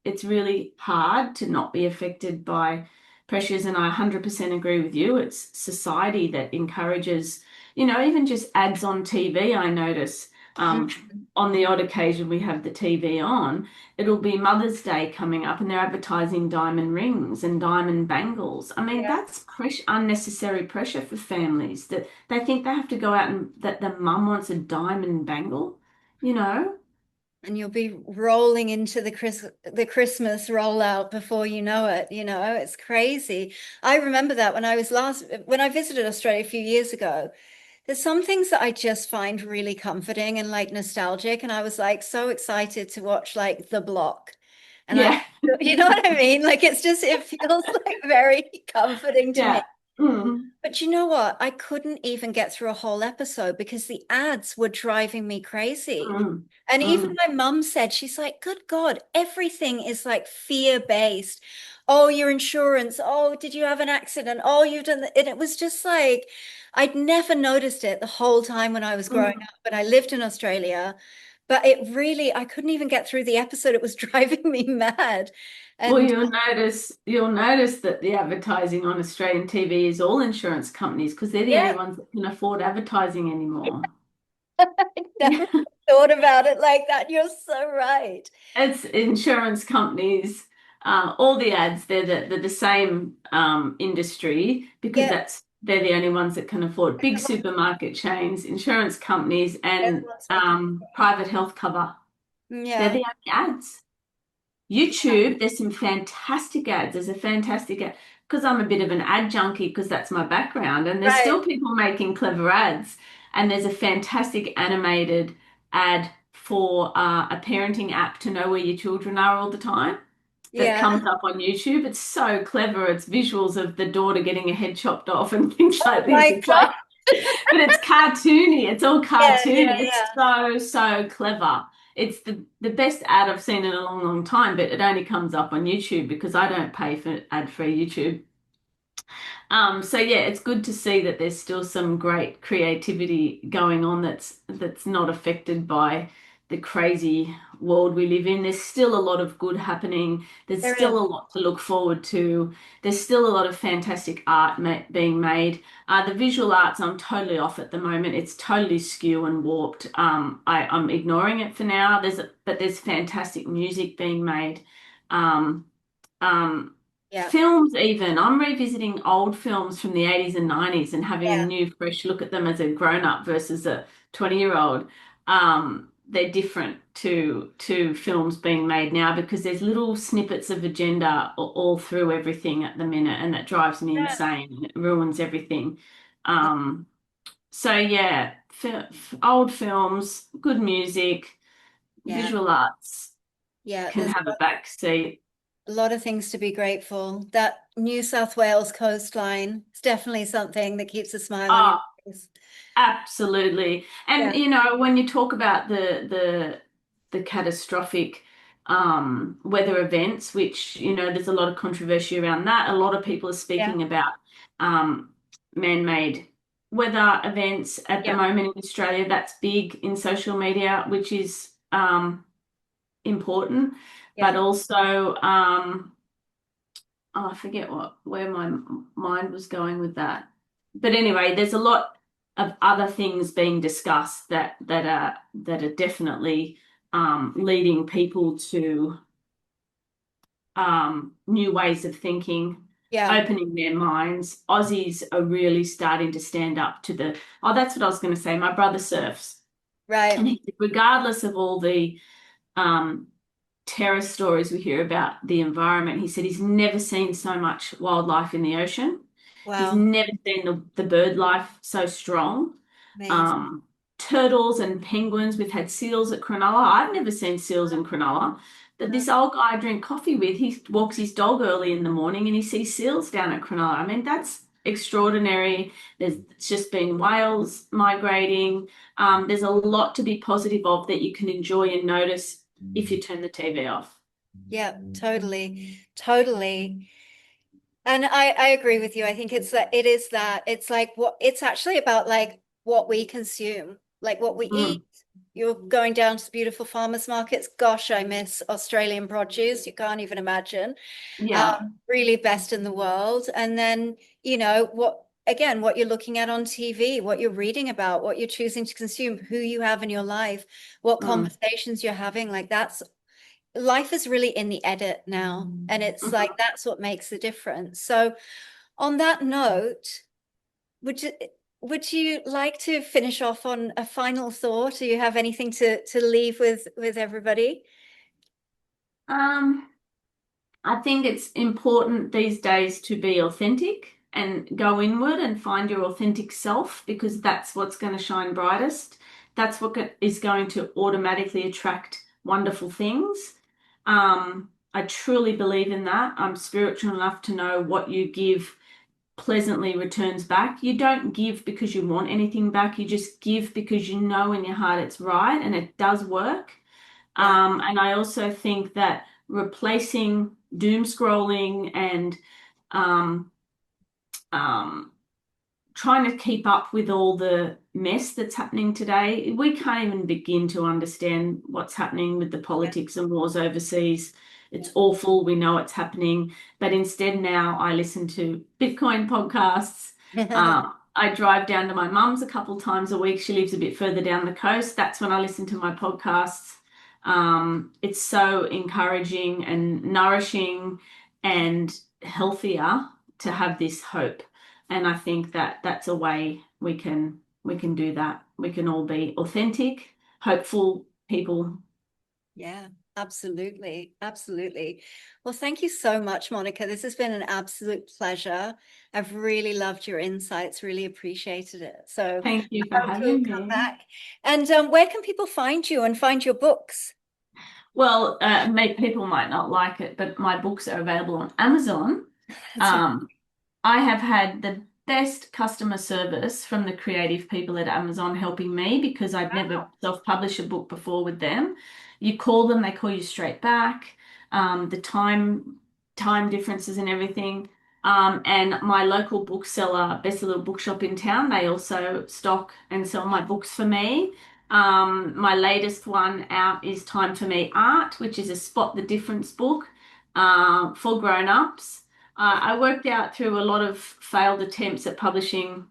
it's really hard to not be affected by pressures. And I 100% agree with you. It's society that encourages, even just ads on TV. I notice Mhm. on the odd occasion we have the TV on, it'll be Mother's Day coming up and they're advertising diamond rings and diamond bangles. I mean, Yeah. that's unnecessary pressure for families that they think they have to go out and that the mum wants a diamond bangle, you know? And you'll be rolling into the Christmas rollout before you know it. It's crazy. I remember that when I visited Australia a few years ago. There's some things that I just find really comforting and like nostalgic. And I was like so excited to watch like The Block. And Yeah. you know what I mean? Like it feels like very comforting to me. Yeah. Mm. But you know what? I couldn't even get through a whole episode because the ads were driving me crazy. Mm. And even Mm. my mum said, she's like, good God, everything is like fear-based. Oh, your insurance. Oh, did you have an accident? Oh, you've done that. And it was just like, I'd never noticed it the whole time when I was growing Mm. up, but I lived in Australia. But I couldn't even get through the episode. It was driving me mad. Well, And you'll notice that the advertising on Australian TV is all insurance companies because they're the only yeah, ones that can afford advertising anymore. I never thought about it like that. You're so right. It's insurance companies, all the ads, they're the same industry because Yeah, they're the only ones that can afford big supermarket chains, insurance companies, and everyone's making. private health cover. They're Yeah, the only ads. YouTube, there's some fantastic ads. There's a fantastic ad because I'm a bit of an ad junkie because that's my background, and there's right. still people making clever ads. And there's a fantastic animated ad for a parenting app to know where your children are all the time that Yeah. comes up on YouTube. It's so clever. It's visuals of the daughter getting her head chopped off and things Oh like this. my It's God. like, but it's cartoony. It's all Yeah, cartoon. yeah, It's yeah. so clever. It's the best ad I've seen in a long time, but it only comes up on YouTube because I don't pay for ad-free YouTube. So yeah, it's good to see that there's still some great creativity going on that's not affected by the crazy world we live in. There's still a lot of good happening. There's There still is. a lot to look forward to. There's still a lot of fantastic art being made. The visual arts, I'm totally off at the moment. It's totally skew and warped. I'm ignoring it for now. But there's fantastic music being made. Um, um, Yeah, Films even. I'm revisiting old films from the 80s and 90s and having a yeah, new fresh look at them as a grown-up versus a 20-year-old. They're different to films being made now because there's little snippets of agenda all through everything at the minute, and that drives me yeah, insane. It ruins everything. Um, so yeah, old films, good music, yeah, visual arts yeah. can There's have a back seat. a lot of things to be grateful. That New South Wales coastline is definitely something that keeps a smile on your Oh, face. absolutely. Yeah, And when you talk about the catastrophic weather events, which, there's a lot of controversy around that. A lot of people are yeah, speaking about um man-made weather events at the yeah, moment in Australia. That's big in social media, which is important, but yeah, also oh, I forget where my mind was going with that. But anyway, there's a lot of other things being discussed that are definitely leading people to new ways of thinking, yeah. opening their minds. Aussies are really starting to stand up to the. Oh, that's what I was going to say. My brother surfs, Right. and regardless of all the um, terror stories we hear about the environment. He said he's never seen so much wildlife in the ocean. He's Wow. never seen the bird life so strong. Amazing. Um, Turtles and penguins. We've had seals at Cronulla. I've never seen seals in Cronulla. But Uh, this old guy I drink coffee with, he walks his dog early in the morning and he sees seals down at Cronulla. I mean, that's extraordinary. There's just been whales migrating. There's a lot to be positive of that you can enjoy and notice if you turn the TV off. Yeah, totally. Totally. And I agree with you. I think it's like what it's actually about like what we consume, like what we eat. Mm, You're going down to the beautiful farmers markets. Gosh, I miss Australian produce. You can't even imagine. yeah. Really best in the world. And then, what you're looking at on TV, what you're reading about, what you're choosing to consume, who you have in your life, what Mm, conversations you're having, like that's life is really in the edit now. And it's like mhm. that's what makes the difference. So on that note, would you would you like to finish off on a final thought? Do you have anything to leave with everybody? Um, I think it's important these days to be authentic and go inward and find your authentic self because that's what's going to shine brightest. That's what is going to automatically attract wonderful things. I truly believe in that. I'm spiritual enough to know what you give pleasantly returns back. You don't give because you want anything back. You just give because you know in your heart it's right and it does work. Yeah, And I also think that replacing doom scrolling and um, um, trying to keep up with all the mess that's happening today, we can't even begin to understand what's happening with the yeah, politics and wars overseas. yeah. It's awful. We know it's happening. But instead, now I listen to Bitcoin podcasts. I drive down to my mum's a couple times a week. She lives a bit further down the coast. That's when I listen to my podcasts. It's so encouraging and nourishing and healthier to have this hope. And I think that that's a way we can do that. We can all be authentic, hopeful people. Yeah, Absolutely. Absolutely. Well, thank you so much, Monica. This has been an absolute pleasure. I've really loved your insights, really appreciated it. So Thank you for I hope you'll having come me. back. And where can people find you and find your books? Well, people might not like it, but my books are available on Amazon. That's Um, I have had the best customer service from the creative people at Amazon helping me because I'd never wow. self-published a book before with them. You call them, they call you straight back. The time differences and everything. And my local bookseller, Best Little Bookshop in town, they also stock and sell my books for me. My latest one out is Time for Me Art, which is a spot the difference book for grown-ups. I worked out through a lot of failed attempts at publishing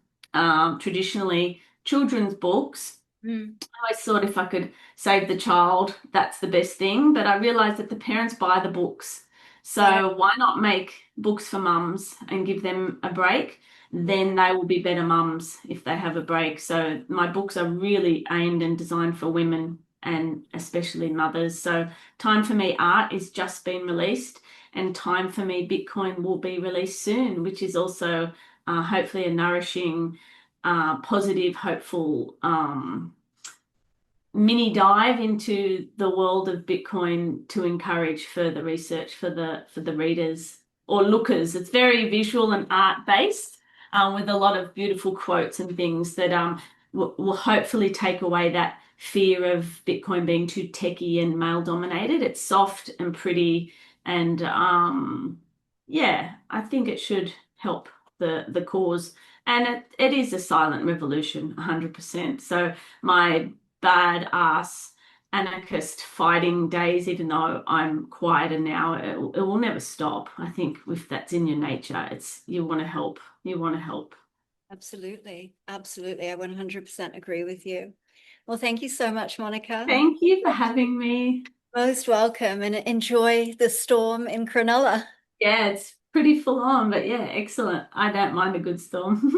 traditionally children's books. Mm, I always thought if I could save the child, that's the best thing. But I realized that the parents buy the books. right. So why not make books for mums and give them a break? Then they will be better mums if they have a break. So my books are really aimed and designed for women and especially mothers. So Time for Me Art is just been released, and Time for Me Bitcoin will be released soon, which is also hopefully a nourishing, positive, hopeful mini dive into the world of Bitcoin to encourage further research for the readers or lookers. It's very visual and art based, with a lot of beautiful quotes and things that will hopefully take away that fear of Bitcoin being too techy and male dominated. It's soft and pretty, and yeah, I think it should help the cause. And it is a silent revolution, 100%. So my badass anarchist fighting days, even though I'm quieter now, it will never stop. I think if that's in your nature, it's you want to help. You want to help. Absolutely. Absolutely. I 100% agree with you. Well, thank you so much, Monica. Thank you for having me. Most welcome and enjoy the storm in Cronulla. Yeah, it's pretty full on, but yeah, excellent. I don't mind a good storm.